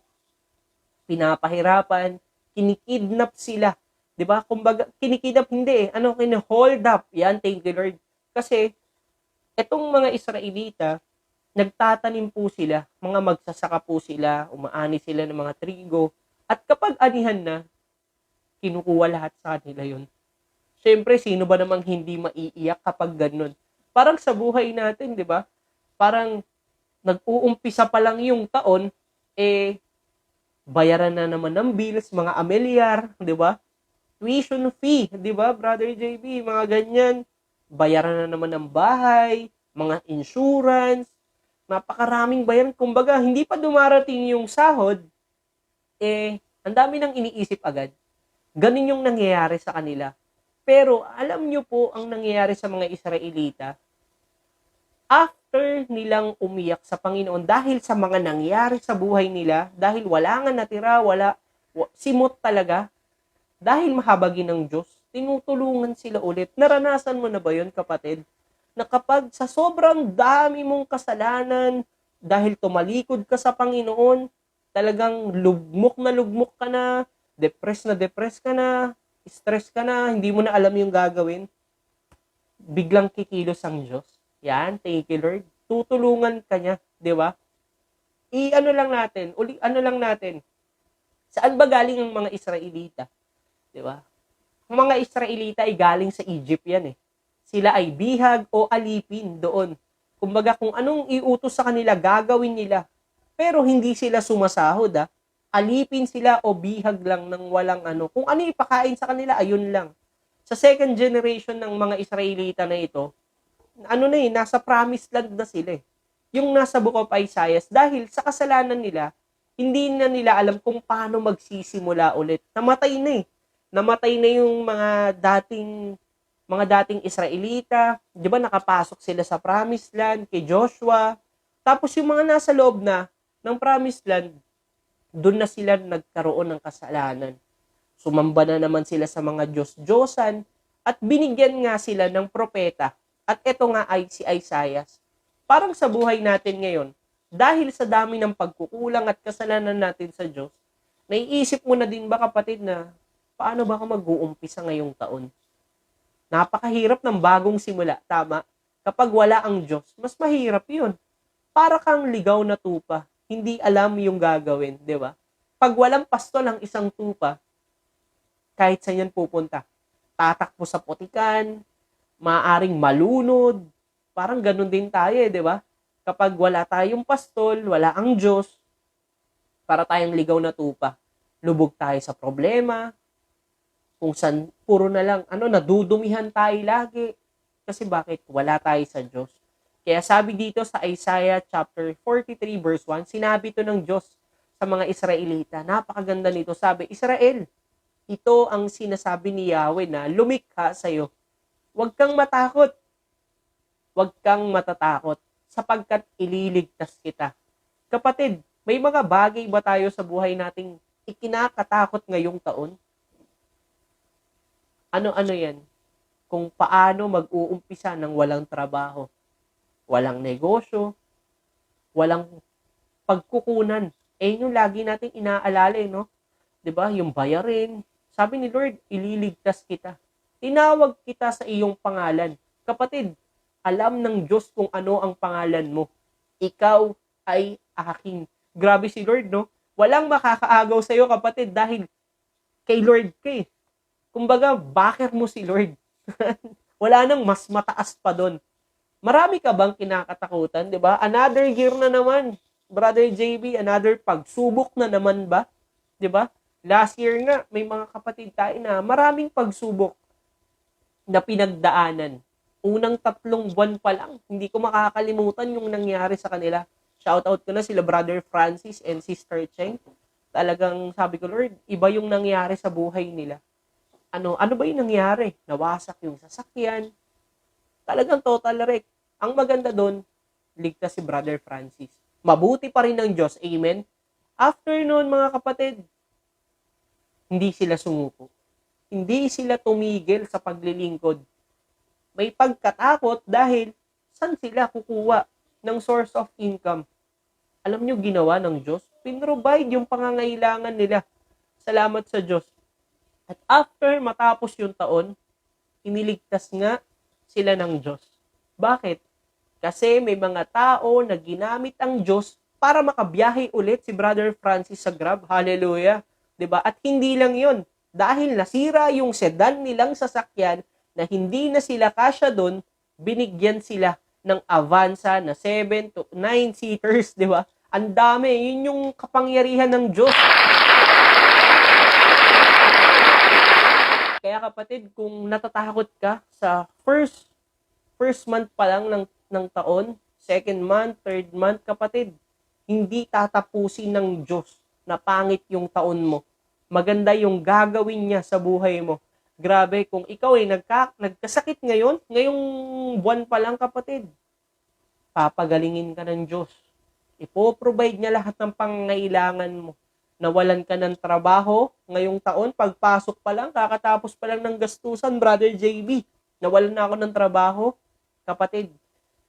Pinapahirapan, kinikidnap sila. 'Di ba? Kumbaga, kinikidnap hindi hold up. Yan, thank you Lord. Kasi etong mga Israelita, nagtatanim po sila, mga magsasaka po sila, umaani sila ng mga trigo, at kapag anihan na, kinukuha lahat sa kanila yun. Siyempre, sino ba namang hindi maiiyak kapag ganun? Parang sa buhay natin, 'di ba? Parang nag-uumpisa pa lang yung taon, bayaran na naman ng bills, mga amilyar, di ba? Tuition fee, di ba, Brother JB, mga ganyan. Bayaran na naman ng bahay, mga insurance, napakaraming bayaran. Kumbaga, hindi pa dumarating yung sahod, ang dami nang iniisip agad. Ganun yung nangyayari sa kanila. Pero, alam nyo po ang nangyayari sa mga Israelita, after nilang umiyak sa Panginoon dahil sa mga nangyari sa buhay nila, dahil wala nga natira, simot talaga, dahil mahabagin ng Diyos, tinutulungan sila ulit. Naranasan mo na ba yun, kapatid? Na kapag sa sobrang dami mong kasalanan, dahil tumalikod ka sa Panginoon, talagang lugmok ka na depressed ka na, stress ka na, hindi mo na alam yung gagawin, biglang kikilos ang Diyos. Yan, thank you Lord. Tutulungan ka niya, di ba? Ano lang natin. Saan ba galing ang mga Israelita? Di ba? Ang mga Israelita ay galing sa Egypt yan eh. Sila ay bihag o alipin doon. Kumbaga kung anong iutos sa kanila, gagawin nila. Pero hindi sila sumasahod Alipin sila o bihag lang ng walang ano. Kung ano ipakain sa kanila, ayun lang. Sa second generation ng mga Israelita na ito, nasa promised land na sila eh. Yung nasa Book of Isaiah, dahil sa kasalanan nila, hindi na nila alam kung paano magsisimula ulit. Namatay na eh. Namatay na yung mga dating Israelita. 'Di ba nakapasok sila sa promised land kay Joshua. Tapos yung mga nasa loob na ng promised land, doon na sila nagkaroon ng kasalanan. Sumamba na naman sila sa mga Diyos-Diyosan at binigyan nga sila ng propeta. At ito nga ay si Isaiah. Parang sa buhay natin ngayon, dahil sa dami ng pagkukulang at kasalanan natin sa Diyos, naiisip mo na din ba kapatid na paano ba ka mag-uumpisa ngayong taon? Napakahirap ng bagong simula, tama? Kapag wala ang Diyos, mas mahirap yun. Para kang ligaw na tupa, hindi alam yung gagawin, di ba? Pag walang pastol ang isang tupa, kahit saan yan pupunta, tatakbo sa putikan, maaring malunod, parang ganun din tayo, di ba? Kapag wala tayong pastol, wala ang Diyos, para tayong ligaw na tupa. Lubog tayo sa problema, kung saan puro na lang, nadudumihan tayo lagi. Kasi bakit? Wala tayo sa Diyos. Kaya sabi dito sa Isaiah chapter 43 verse 1, sinabi to ng Diyos sa mga Israelita. Napakaganda nito. Sabi, Israel, ito ang sinasabi ni Yahweh na lumikha sa'yo. Huwag kang matakot. Huwag kang matatakot sapagkat ililigtas kita. Kapatid, may mga bagay ba tayo sa buhay nating ikinakatakot ngayong taon? Ano-ano yan? Kung paano mag-uumpisa ng walang trabaho, walang negosyo, walang pagkukunan. Yung lagi nating inaalala, no? 'Di ba? Yung bayarin. Sabi ni Lord, ililigtas kita. Tinawag kita sa iyong pangalan. Kapatid, alam ng Diyos kung ano ang pangalan mo. Ikaw ay aking. Grabe si Lord, no? Walang makakaagaw sa iyo, kapatid, dahil kay Lord ka eh. Kumbaga, backer mo si Lord. Wala nang mas mataas pa doon. Marami ka bang kinakatakutan, di ba? Another year na naman, Brother JB, another pagsubok na naman ba? Di ba? Last year nga, may mga kapatid tayo na maraming pagsubok na pinagdaanan. Unang 3 buwan pa lang, hindi ko makakalimutan yung nangyari sa kanila. Shoutout ko na sila Brother Francis and Sister Cheng. Talagang sabi ko, Lord, iba yung nangyari sa buhay nila. Ano ba yung nangyari? Nawasak yung sasakyan. Talagang total wreck. Ang maganda doon, ligtas si Brother Francis. Mabuti pa rin ng Diyos. Amen? After noon, mga kapatid, hindi sila sumuko. Hindi sila tumigil sa paglilingkod. May pagkatakot dahil saan sila kukuha ng source of income? Alam nyo, ginawa ng Diyos? Pinrovide yung pangangailangan nila. Salamat sa Diyos. At after matapos yung taon, iniligtas nga sila ng Diyos. Bakit? Kasi may mga tao na ginamit ang Diyos para makabiyahe ulit si Brother Francis sa Grab. Hallelujah. 'Di ba? At hindi lang yun. Dahil nasira yung sedan nilang sasakyan na hindi na sila kasya doon, binigyan sila ng Avanza na 7 to 9 seaters, 'di ba? Ang dami. Yun yung kapangyarihan ng Diyos. Kaya kapatid, kung natatakot ka sa first month pa lang ng taon, second month, third month, kapatid, hindi tatapusin ng Diyos na pangit yung taon mo. Maganda yung gagawin niya sa buhay mo. Grabe, kung ikaw ay nagkasakit ngayong buwan pa lang, kapatid, papagalingin ka ng Diyos. Ipoprovide niya lahat ng pangangailangan mo. Nawalan ka ng trabaho ngayong taon, pagpasok pa lang, kakatapos pa lang ng gastusan, Brother JB, nawalan na ako ng trabaho. Kapatid,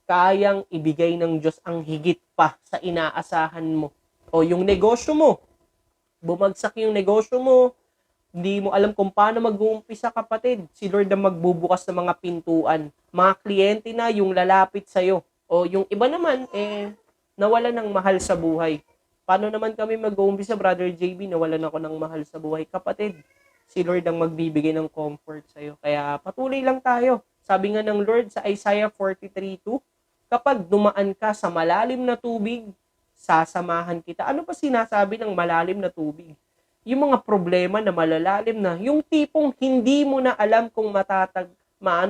kayang ibigay ng Diyos ang higit pa sa inaasahan mo. O yung negosyo mo, bumagsak yung negosyo mo, hindi mo alam kung paano mag-uumpisa, kapatid. Si Lord ang magbubukas ng mga pintuan. Mga kliyente na yung lalapit sa'yo. O yung iba naman, nawalan ng mahal sa buhay. Paano naman kami mag-uumpisa, Brother JB? Nawalan ako ng mahal sa buhay. Kapatid, si Lord ang magbibigay ng comfort sa'yo. Kaya patuloy lang tayo. Sabi nga ng Lord sa Isaiah 43:2, kapag dumaan ka sa malalim na tubig, sasamahan kita. Ano ba sinasabi ng malalim na tubig? Yung mga problema na malalalim na, yung tipong hindi mo na alam kung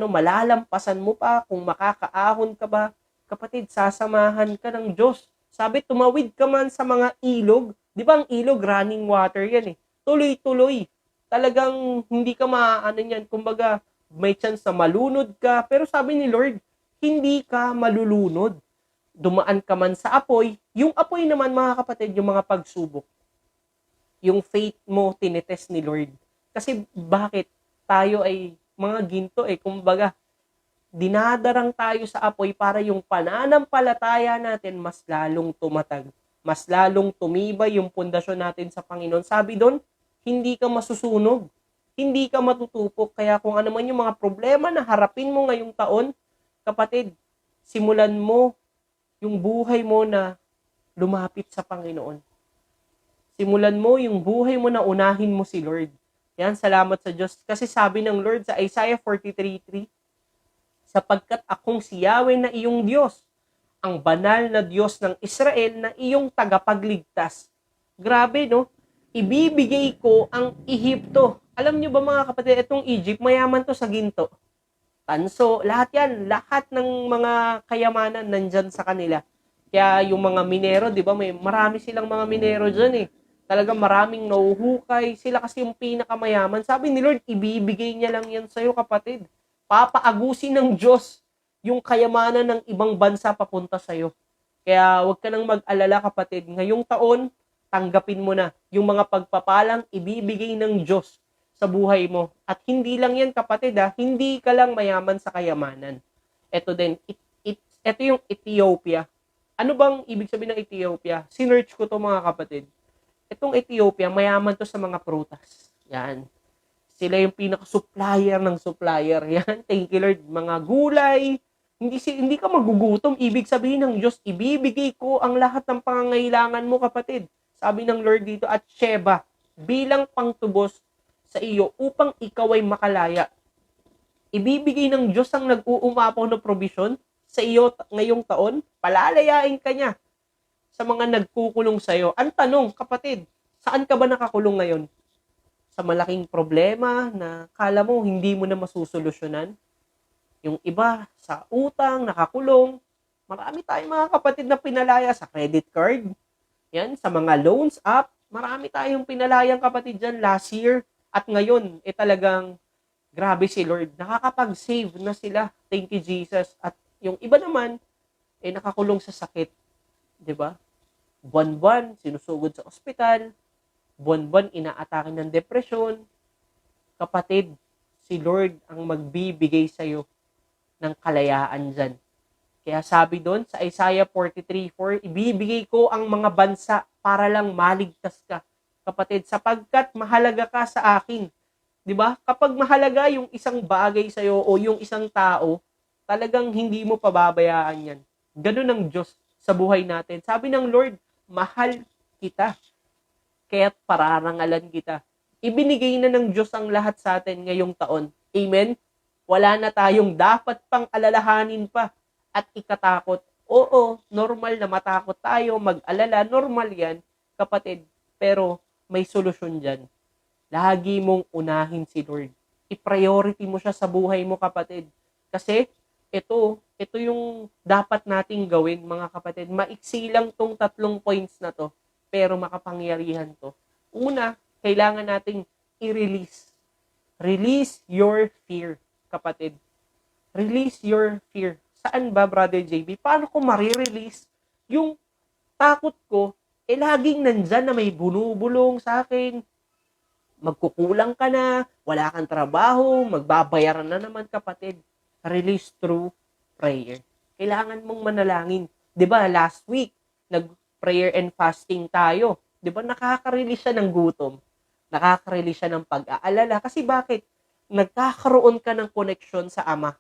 malalampasan mo pa, kung makakaahon ka ba. Kapatid, sasamahan ka ng Diyos. Sabi, tumawid ka man sa mga ilog. Di ba ang ilog, running water yan eh. Tuloy-tuloy. Talagang hindi ka maano yan. Kumbaga, may chance na malunod ka. Pero sabi ni Lord, hindi ka malulunod. Dumaan ka man sa apoy. Yung apoy naman, mga kapatid, yung mga pagsubok. Yung faith mo, tinetest ni Lord. Kasi bakit? Tayo ay mga ginto eh. Kumbaga, dinadarang tayo sa apoy para yung pananampalataya natin mas lalong tumatag. Mas lalong tumibay yung pundasyon natin sa Panginoon. Sabi doon, hindi ka masusunog. Hindi ka matutupok. Kaya kung ano man yung mga problema na harapin mo ngayong taon, kapatid, simulan mo yung buhay mo na lumapit sa Panginoon. Simulan mo yung buhay mo na unahin mo si Lord. Yan, salamat sa Diyos. Kasi sabi ng Lord sa Isaiah 43:3, sapagkat akong si Yahweh na iyong Diyos, ang banal na Diyos ng Israel na iyong tagapagligtas. Grabe, no? Ibibigay ko ang Ehipto. Alam nyo ba mga kapatid, itong Egypt, mayaman to sa ginto. Tanso, lahat yan. Lahat ng mga kayamanan nandyan sa kanila. Kaya yung mga minero, di ba, marami silang mga minero dyan eh. Talagang maraming nauhukay. Sila kasi yung pinakamayaman. Sabi ni Lord, ibibigay niya lang yan sa'yo, kapatid. Papaagusin ng Diyos yung kayamanan ng ibang bansa papunta sa'yo. Kaya huwag ka nang mag-alala, kapatid. Ngayong taon, tanggapin mo na yung mga pagpapalang ibibigay ng Diyos sa buhay mo. At hindi lang yan, kapatid, hindi ka lang mayaman sa kayamanan. Ito din, ito yung Ethiopia. Ano bang ibig sabihin ng Ethiopia? Sinearch ko to mga kapatid. Itong Ethiopia, mayaman to sa mga prutas. Yan. Sila yung pinaka-supplier ng supplier. Yan. Thank you, Lord. Mga gulay. Hindi ka magugutom. Ibig sabihin ng Diyos, ibibigay ko ang lahat ng pangangailangan mo, kapatid. Sabi ng Lord dito, at Sheba, bilang pangtubos sa iyo upang ikaw ay makalaya. Ibibigay ng Diyos ang nag-uumapaw na provision sa iyo ngayong taon. Palalayain ka niya sa mga nagkukulong sa iyo. Ang tanong, kapatid, saan ka ba nakakulong ngayon? Sa malaking problema na kala mo hindi mo na masusolusyonan? Yung iba sa utang, nakakulong. Marami tayong mga kapatid na pinalaya sa credit card. Yan, sa mga loans app. Marami tayong pinalayang kapatid dyan last year. At ngayon, talagang grabe si Lord. Nakakapag-save na sila. Thank you, Jesus. At yung iba naman, nakakulong sa sakit. 'Di ba? Buwan-buwan, sinusugod sa ospital. Buwan-buwan, inaatake ng depresyon. Kapatid, si Lord ang magbibigay sa'yo ng kalayaan dyan. Kaya sabi doon sa Isaiah 43:4, ibibigay ko ang mga bansa para lang maligtas ka. Kapatid, sapagkat mahalaga ka sa akin. 'Di ba? Kapag mahalaga yung isang bagay sa iyo o yung isang tao, talagang hindi mo pababayaan 'yan. Ganun ang Diyos sa buhay natin. Sabi ng Lord, mahal kita. Kaya't pararangalan kita. Ibinigay na ng Diyos ang lahat sa atin ngayong taon. Amen? Wala na tayong dapat pang alalahanin pa at ikatakot. Oo, normal na matakot tayo, mag-alala, normal 'yan, kapatid. Pero may solusyon dyan. Lagi mong unahin si Lord. I-priority mo siya sa buhay mo, kapatid. Kasi, ito yung dapat nating gawin, mga kapatid. Maiksi lang tong 3 points na to, pero makapangyarihan to. Una, kailangan nating i-release. Release your fear, kapatid. Release your fear. Saan ba, Brother JB? Paano ko marirelease yung takot ko laging nandyan na may bunubulong sa akin, magkukulang ka na, wala kang trabaho, magbabayaran na naman, kapatid. Release through prayer. Kailangan mong manalangin. 'Di ba last week, nag-prayer and fasting tayo. 'Di ba nakaka-release siya ng gutom, nakaka-release siya ng pag-aalala. Kasi bakit? Nagkakaroon ka ng connection sa Ama.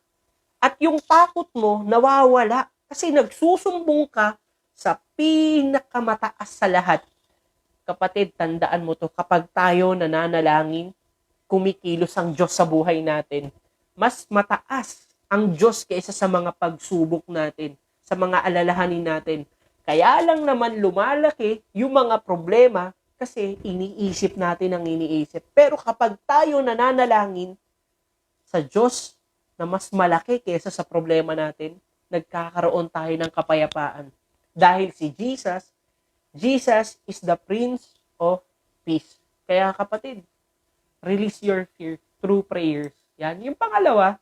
At yung takot mo, nawawala. Kasi nagsusumbong ka sa pinakamataas sa lahat. Kapatid, tandaan mo to, kapag tayo nananalangin, kumikilos ang Diyos sa buhay natin. Mas mataas ang Diyos kaysa sa mga pagsubok natin, sa mga alalahanin natin. Kaya lang naman lumalaki yung mga problema kasi iniisip natin ang iniisip. Pero kapag tayo nananalangin sa Diyos na mas malaki kaysa sa problema natin, nagkakaroon tayo ng kapayapaan. Dahil si Jesus is the Prince of Peace. Kaya kapatid, release your fear through prayers. Yan. Yung pangalawa,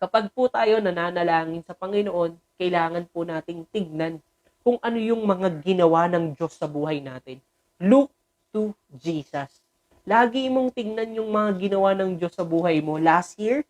kapag po tayo nananalangin sa Panginoon, kailangan po nating tignan kung ano yung mga ginawa ng Diyos sa buhay natin. Look to Jesus. Lagi mong tignan yung mga ginawa ng Diyos sa buhay mo. Last year,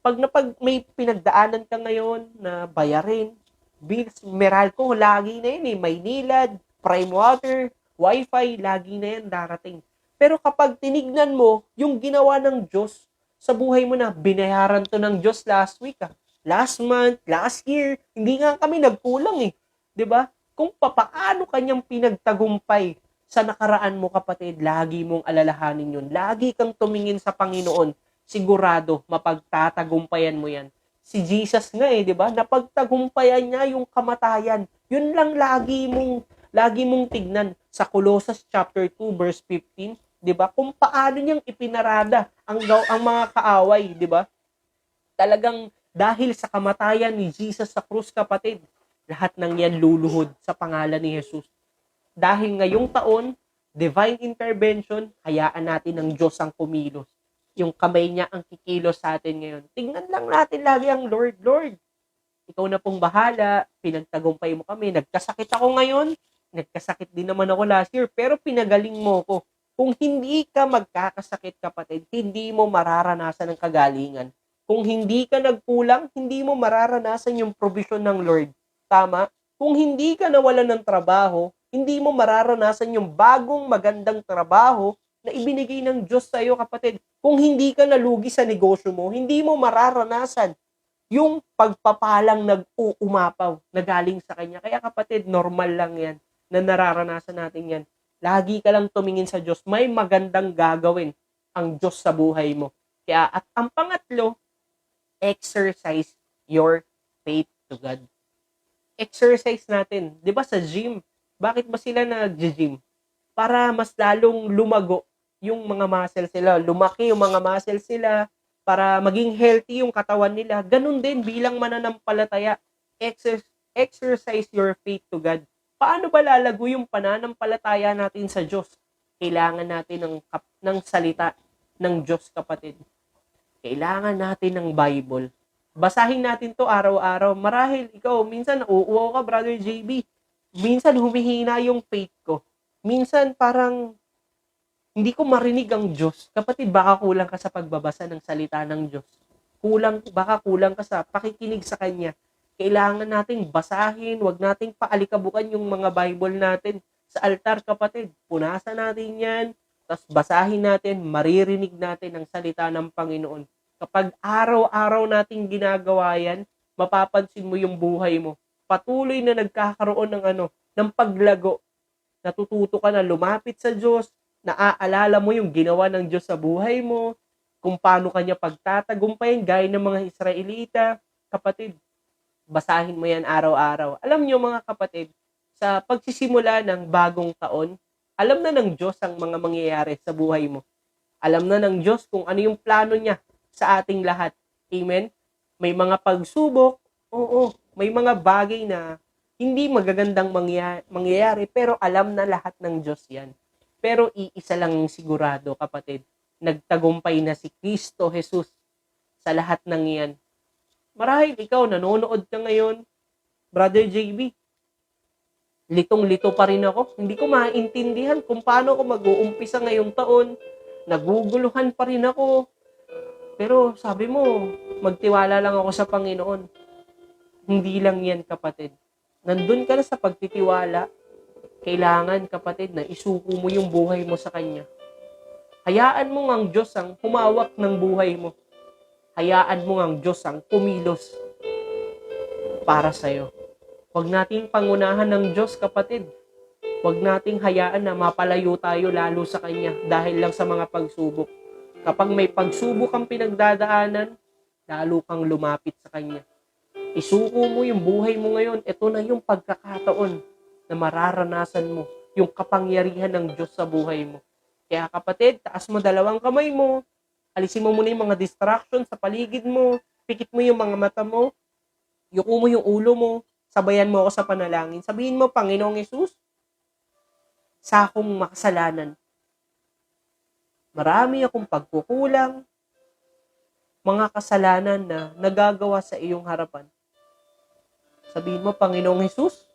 pag may pinagdaanan ka ngayon na bayarin, bills, Meralco, lagi na yun eh. Maynilad, Prime Water, Wi-Fi, lagi na yan darating. Pero kapag tinignan mo yung ginawa ng Diyos sa buhay mo na binayaran to ng Diyos last week, last month, last year, hindi nga kami nagkulang eh. 'Di ba? Kung papaano kanyang pinagtagumpay sa nakaraan mo, kapatid, lagi mong alalahanin yun. Lagi kang tumingin sa Panginoon. Sigurado, mapagtatagumpayan mo yan. Si Jesus nga eh, di ba? Napagtagumpayan niya yung kamatayan. Yun lang lagi mong tignan sa Colossus chapter 2 verse 15, di ba? Kung paano niyang ipinarada ang mga kaaway, di ba? Talagang dahil sa kamatayan ni Jesus sa krus, kapatid, lahat ng yan luluhod sa pangalan ni Jesus. Dahil ngayong taon, divine intervention, hayaan natin ng Diyos ang kumilos. Yung kamay niya ang kikilos sa atin ngayon. Tingnan lang natin lagi ang Lord. Lord, ikaw na pong bahala, pinagtagumpay mo kami. Nagkasakit ako ngayon, nagkasakit din naman ako last year, pero pinagaling mo ko. Kung hindi ka magkakasakit, kapatid, hindi mo mararanasan ang kagalingan. Kung hindi ka nagkulang, hindi mo mararanasan yung provision ng Lord. Tama? Kung hindi ka nawalan ng trabaho, hindi mo mararanasan yung bagong magandang trabaho na ibinigay ng Diyos sa iyo, kapatid. Kung hindi ka nalugi sa negosyo mo, hindi mo mararanasan yung pagpapalang nag-uumapaw na galing sa Kanya. Kaya kapatid, normal lang yan na nararanasan natin yan. Lagi ka lang tumingin sa Diyos. May magandang gagawin ang Diyos sa buhay mo. Kaya, at ang pangatlo, exercise your faith to God. Exercise natin. Di ba sa gym? Bakit ba sila nag-gym? Para mas lalong lumago yung mga muscle sila. Lumaki yung mga muscle sila para maging healthy yung katawan nila. Ganun din bilang mananampalataya. Exercise your faith to God. Paano ba lalago yung pananampalataya natin sa Diyos? Kailangan natin ng salita ng Diyos, kapatid. Kailangan natin ng Bible. Basahin natin to araw-araw. Marahil ikaw, minsan uuo ka, Brother JB. Minsan humihina yung faith ko. Minsan parang hindi ko marinig ang Diyos. Kapatid, baka kulang ka sa pagbabasa ng salita ng Diyos. Baka kulang ka sa pakikinig sa Kanya. Kailangan nating basahin, wag nating paalikabukan yung mga Bible natin sa altar, kapatid. Punasan natin yan, tapos basahin natin, maririnig natin ang salita ng Panginoon. Kapag araw-araw nating ginagawa yan, mapapansin mo yung buhay mo. Patuloy na nagkakaroon ng paglago. Natututo ka na lumapit sa Diyos, naaalala mo yung ginawa ng Diyos sa buhay mo, kung paano kanya pagtatagumpayan, gaya ng mga Israelita. Kapatid, basahin mo yan araw-araw. Alam nyo mga kapatid, sa pagsisimula ng bagong taon, alam na ng Diyos ang mga mangyayari sa buhay mo. Alam na ng Diyos kung ano yung plano niya sa ating lahat. Amen? May mga pagsubok, oo, may mga bagay na hindi magagandang mangyayari, pero alam na lahat ng Diyos yan. Pero iisa lang sigurado, kapatid, nagtagumpay na si Kristo Jesus sa lahat ng yan. Marahil ikaw, nanonood ka ngayon, Brother JB, litong-lito pa rin ako. Hindi ko maintindihan kung paano ako mag-uumpisa ngayong taon. Naguguluhan pa rin ako. Pero sabi mo, magtiwala lang ako sa Panginoon. Hindi lang yan, kapatid. Nandun ka na sa pagtitiwala. Kailangan, kapatid, na isuko mo yung buhay mo sa Kanya. Hayaan mo ang Diyos ang humawak ng buhay mo. Hayaan mo ang Diyos ang kumilos para sa'yo. Huwag nating pangunahan ng Diyos, kapatid. Huwag nating hayaan na mapalayo tayo lalo sa Kanya dahil lang sa mga pagsubok. Kapag may pagsubok kang pinagdadaanan, lalo kang lumapit sa Kanya. Isuko mo yung buhay mo ngayon. Ito na yung pagkakataon na mararanasan mo yung kapangyarihan ng Diyos sa buhay mo. Kaya kapatid, taas mo dalawang kamay mo, alisin mo muna yung mga distractions sa paligid mo, pikit mo yung mga mata mo, yuko mo yung ulo mo, sabayan mo ako sa panalangin. Sabihin mo, Panginoong Hesus, sa akong makasalanan, marami akong pagkukulang, mga kasalanan na nagagawa sa iyong harapan. Sabihin mo, Panginoong Hesus,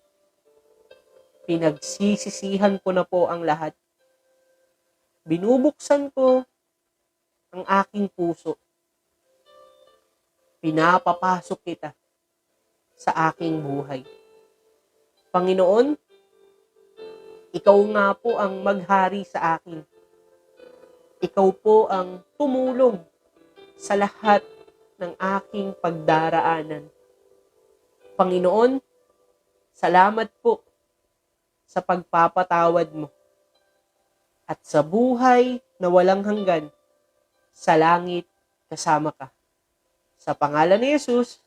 pinagsisisihan ko na po ang lahat. Binubuksan ko ang aking puso. Pinapapasok kita sa aking buhay. Panginoon, ikaw nga po ang maghari sa akin. Ikaw po ang tumulong sa lahat ng aking pagdaraanan. Panginoon, salamat po sa pagpapatawad mo. At sa buhay na walang hanggan, sa langit kasama ka. Sa pangalan ni Jesus,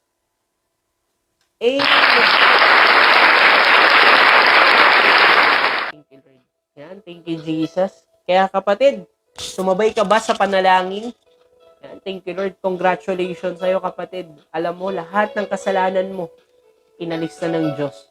Amen. Thank you, Lord. Yan, thank you, Jesus. Kaya kapatid, sumabay ka ba sa panalangin? Yan, thank you, Lord. Congratulations sa'yo, kapatid. Alam mo, lahat ng kasalanan mo, inalis na ng Diyos.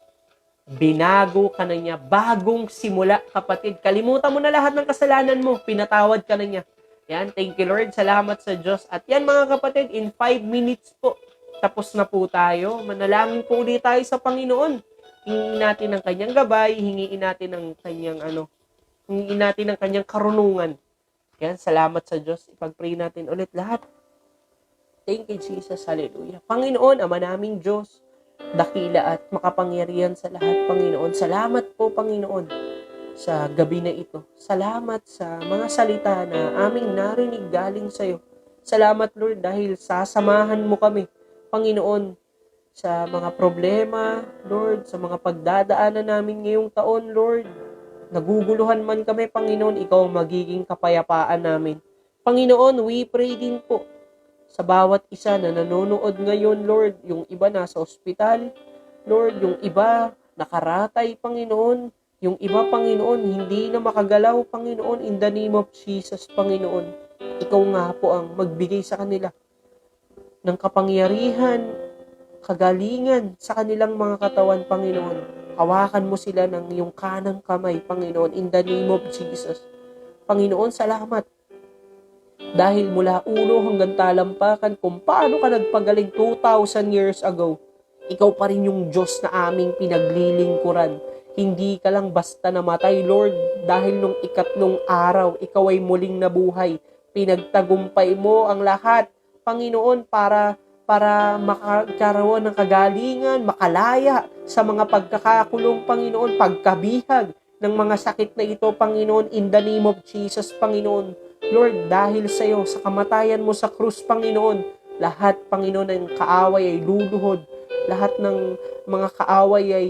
Binago ka na niya. Bagong simula, kapatid. Kalimutan mo na lahat ng kasalanan mo. Pinatawad ka na niya. Yan, thank you, Lord. Salamat sa Diyos. At yan, mga kapatid, in 5 minutes po, tapos na po tayo. Manalangin po ulit tayo sa Panginoon. Hingin natin ang kanyang gabay, hingiin natin ang kanyang hingin natin ang kanyang karunungan. Yan, salamat sa Diyos. Ipag-pray natin ulit lahat. Thank you, Jesus. Hallelujah. Panginoon, Ama naming Diyos, dakila at makapangyarihan sa lahat, Panginoon. Salamat po, Panginoon, sa gabi na ito. Salamat sa mga salita na aming narinig galing sa iyo. Salamat, Lord, dahil sasamahan mo kami, Panginoon, sa mga problema, Lord, sa mga pagdadaanan namin ngayong taon, Lord. Naguguluhan man kami, Panginoon, ikaw ang magiging kapayapaan namin. Panginoon, we pray din po sa bawat isa na nanonood ngayon, Lord. Yung iba nasa ospital, Lord, yung iba nakaratay, Panginoon. Yung iba, Panginoon, hindi na makagalaw, Panginoon, in the name of Jesus, Panginoon. Ikaw nga po ang magbigay sa kanila ng kapangyarihan, kagalingan sa kanilang mga katawan, Panginoon. Hawakan mo sila ng iyong kanang kamay, Panginoon, in the name of Jesus. Panginoon, salamat. Dahil mula ulo hanggang talampakan, kung paano ka nagpagaling 2,000 years ago, ikaw pa rin yung Diyos na aming pinaglilingkuran. Hindi ka lang basta namatay, Lord, dahil nung ikatlong araw, ikaw ay muling nabuhay. Pinagtagumpay mo ang lahat, Panginoon, para makakaroon ng kagalingan, makalaya sa mga pagkakakulong, Panginoon, pagkabihag ng mga sakit na ito, Panginoon, in the name of Jesus, Panginoon. Lord, dahil sa iyo, sa kamatayan mo sa krus, Panginoon, lahat, Panginoon, ng kaaway ay luluhod. Lahat ng mga kaaway ay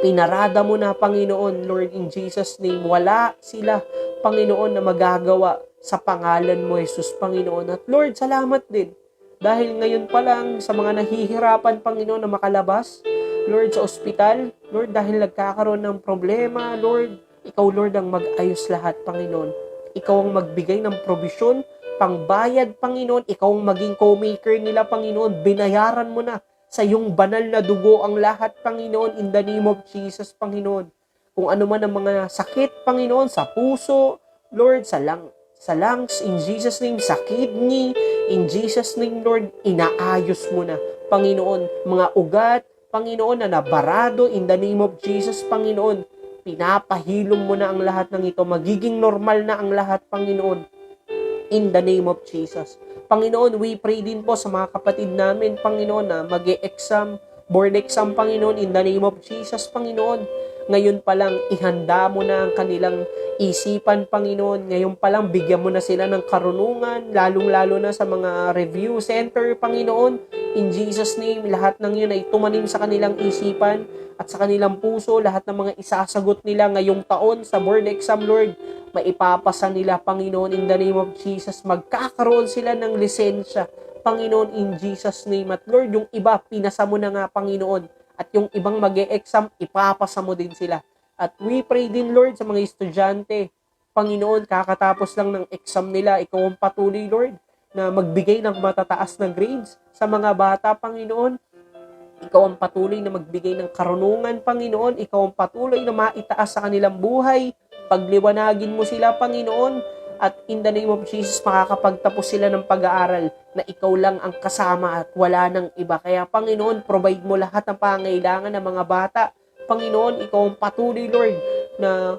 pinarada mo na, Panginoon, Lord, in Jesus' name. Wala sila, Panginoon, na magagawa sa pangalan mo, Jesus, Panginoon. At Lord, salamat din. Dahil ngayon pa lang sa mga nahihirapan, Panginoon, na makalabas, Lord, sa ospital, Lord, dahil nagkakaroon ng problema, Lord, ikaw, Lord, ang mag-ayos lahat, Panginoon. Ikaw ang magbigay ng probisyon, pangbayad, Panginoon. Ikaw ang maging co-maker nila, Panginoon. Binayaran mo na sa iyong banal na dugo ang lahat, Panginoon, in the name of Jesus, Panginoon. Kung ano man ang mga sakit, Panginoon, sa puso, Lord, sa lungs, in Jesus' name, sa kidney, in Jesus' name, Lord, inaayos mo na, Panginoon, mga ugat, Panginoon, na nabarado, in the name of Jesus, Panginoon, pinapahilom mo na ang lahat ng ito, magiging normal na ang lahat, Panginoon, in the name of Jesus. Panginoon, we pray din po sa mga kapatid namin, Panginoon, na mag-e-exam, board exam, Panginoon, in the name of Jesus, Panginoon. Ngayon pa lang, ihanda mo na ang kanilang isipan, Panginoon. Ngayon pa lang, bigyan mo na sila ng karunungan, lalong-lalo na sa mga review center, Panginoon. In Jesus' name, lahat ng yun ay tumanim sa kanilang isipan at sa kanilang puso, lahat ng mga isasagot nila ngayong taon sa board exam, Lord, maipapasa nila, Panginoon, in the name of Jesus. Magkakaroon sila ng lisensya, Panginoon, in Jesus' name. At Lord, yung iba, pinasa mo na nga, Panginoon. At yung ibang mag-e-exam, ipapasa mo din sila. At we pray din, Lord, sa mga estudyante. Panginoon, kakatapos lang ng exam nila, ikaw ang patuloy, Lord, na magbigay ng matataas na grades sa mga bata, Panginoon. Ikaw ang patuloy na magbigay ng karunungan, Panginoon. Ikaw ang patuloy na maitaas sa kanilang buhay. Pagliwanagin mo sila, Panginoon. At in the name of Jesus, makakapagtapos sila ng pag-aaral na ikaw lang ang kasama at wala nang iba. Kaya, Panginoon, provide mo lahat ng pangailangan ng mga bata. Panginoon, ikaw ang patuloy, Lord, na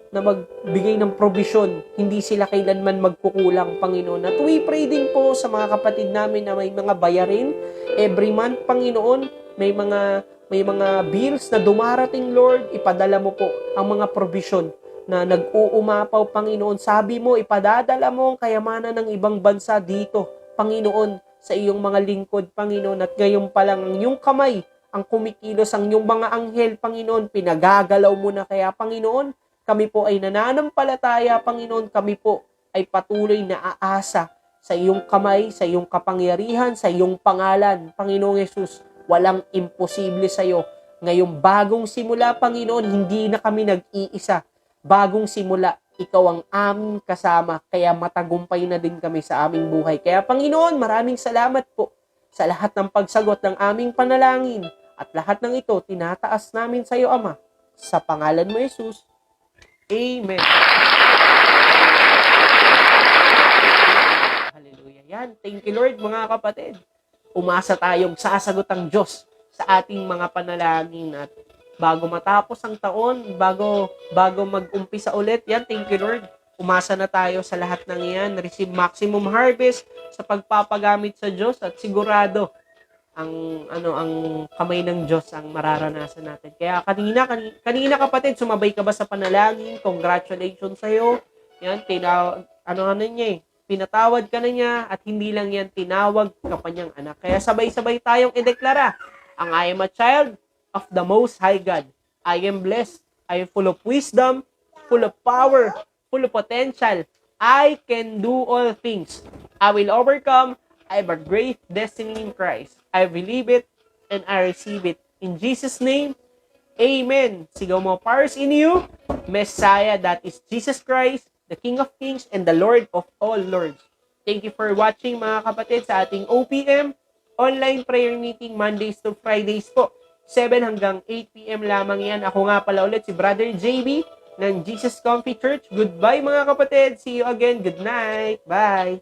magbigay ng provision. Hindi sila kailanman magkukulang, Panginoon. At we pray din po sa mga kapatid namin na may mga bayarin every month, Panginoon. May mga bills na dumarating, Lord. Ipadala mo po ang mga provision na nag-uumapaw, Panginoon. Sabi mo, ipadadala mo ang kayamanan ng ibang bansa dito, Panginoon, sa iyong mga lingkod, Panginoon. At ngayon pa lang, ang iyong kamay, ang kumikilos, ang iyong mga anghel, Panginoon, pinagagalaw mo na. Kaya, Panginoon, kami po ay nananampalataya, Panginoon. Kami po ay patuloy na aasa sa iyong kamay, sa iyong kapangyarihan, sa iyong pangalan, Panginoong Yesus. Walang imposible sa iyo. Ngayong bagong simula, Panginoon, hindi na kami nag-iisa. Bagong simula, ikaw ang aming kasama, kaya matagumpay na din kami sa aming buhay. Kaya, Panginoon, maraming salamat po sa lahat ng pagsagot ng aming panalangin at lahat ng ito, tinataas namin sa iyo, Ama, sa pangalan mo, Jesus. Amen. Hallelujah. Yan. Thank you, Lord, mga kapatid. Umasa tayong sasagot ang Diyos sa ating mga panalangin at bago matapos ang taon, bago mag-umpisa ulit, yan, thank you, Lord. Umasa na tayo sa lahat ng iyan, receive maximum harvest sa pagpapagamit sa Diyos at sigurado ang kamay ng Diyos ang mararanasan natin. Kaya kanina kapatid, sumabay ka ba sa panalangin? Congratulations sa iyo. Yan, pinatawad ka na niya at hindi lang yan, tinawag ka pa niyang anak. Kaya sabay-sabay tayong ideklara, ang I am a child of the Most High God. I am blessed. I am full of wisdom, full of power, full of potential. I can do all things. I will overcome. I have a great destiny in Christ. I believe it and I receive it. In Jesus' name, Amen. Sigaw mo, powers in you, Messiah, that is Jesus Christ, the King of Kings and the Lord of all Lords. Thank you for watching, mga kapatid, sa ating OPM online prayer meeting Mondays to Fridays po. 7 hanggang 8 p.m. lamang yan. Ako nga pala ulit si Brother JB ng Jesus Comfy Church. Goodbye, mga kapatid. See you again. Good night. Bye.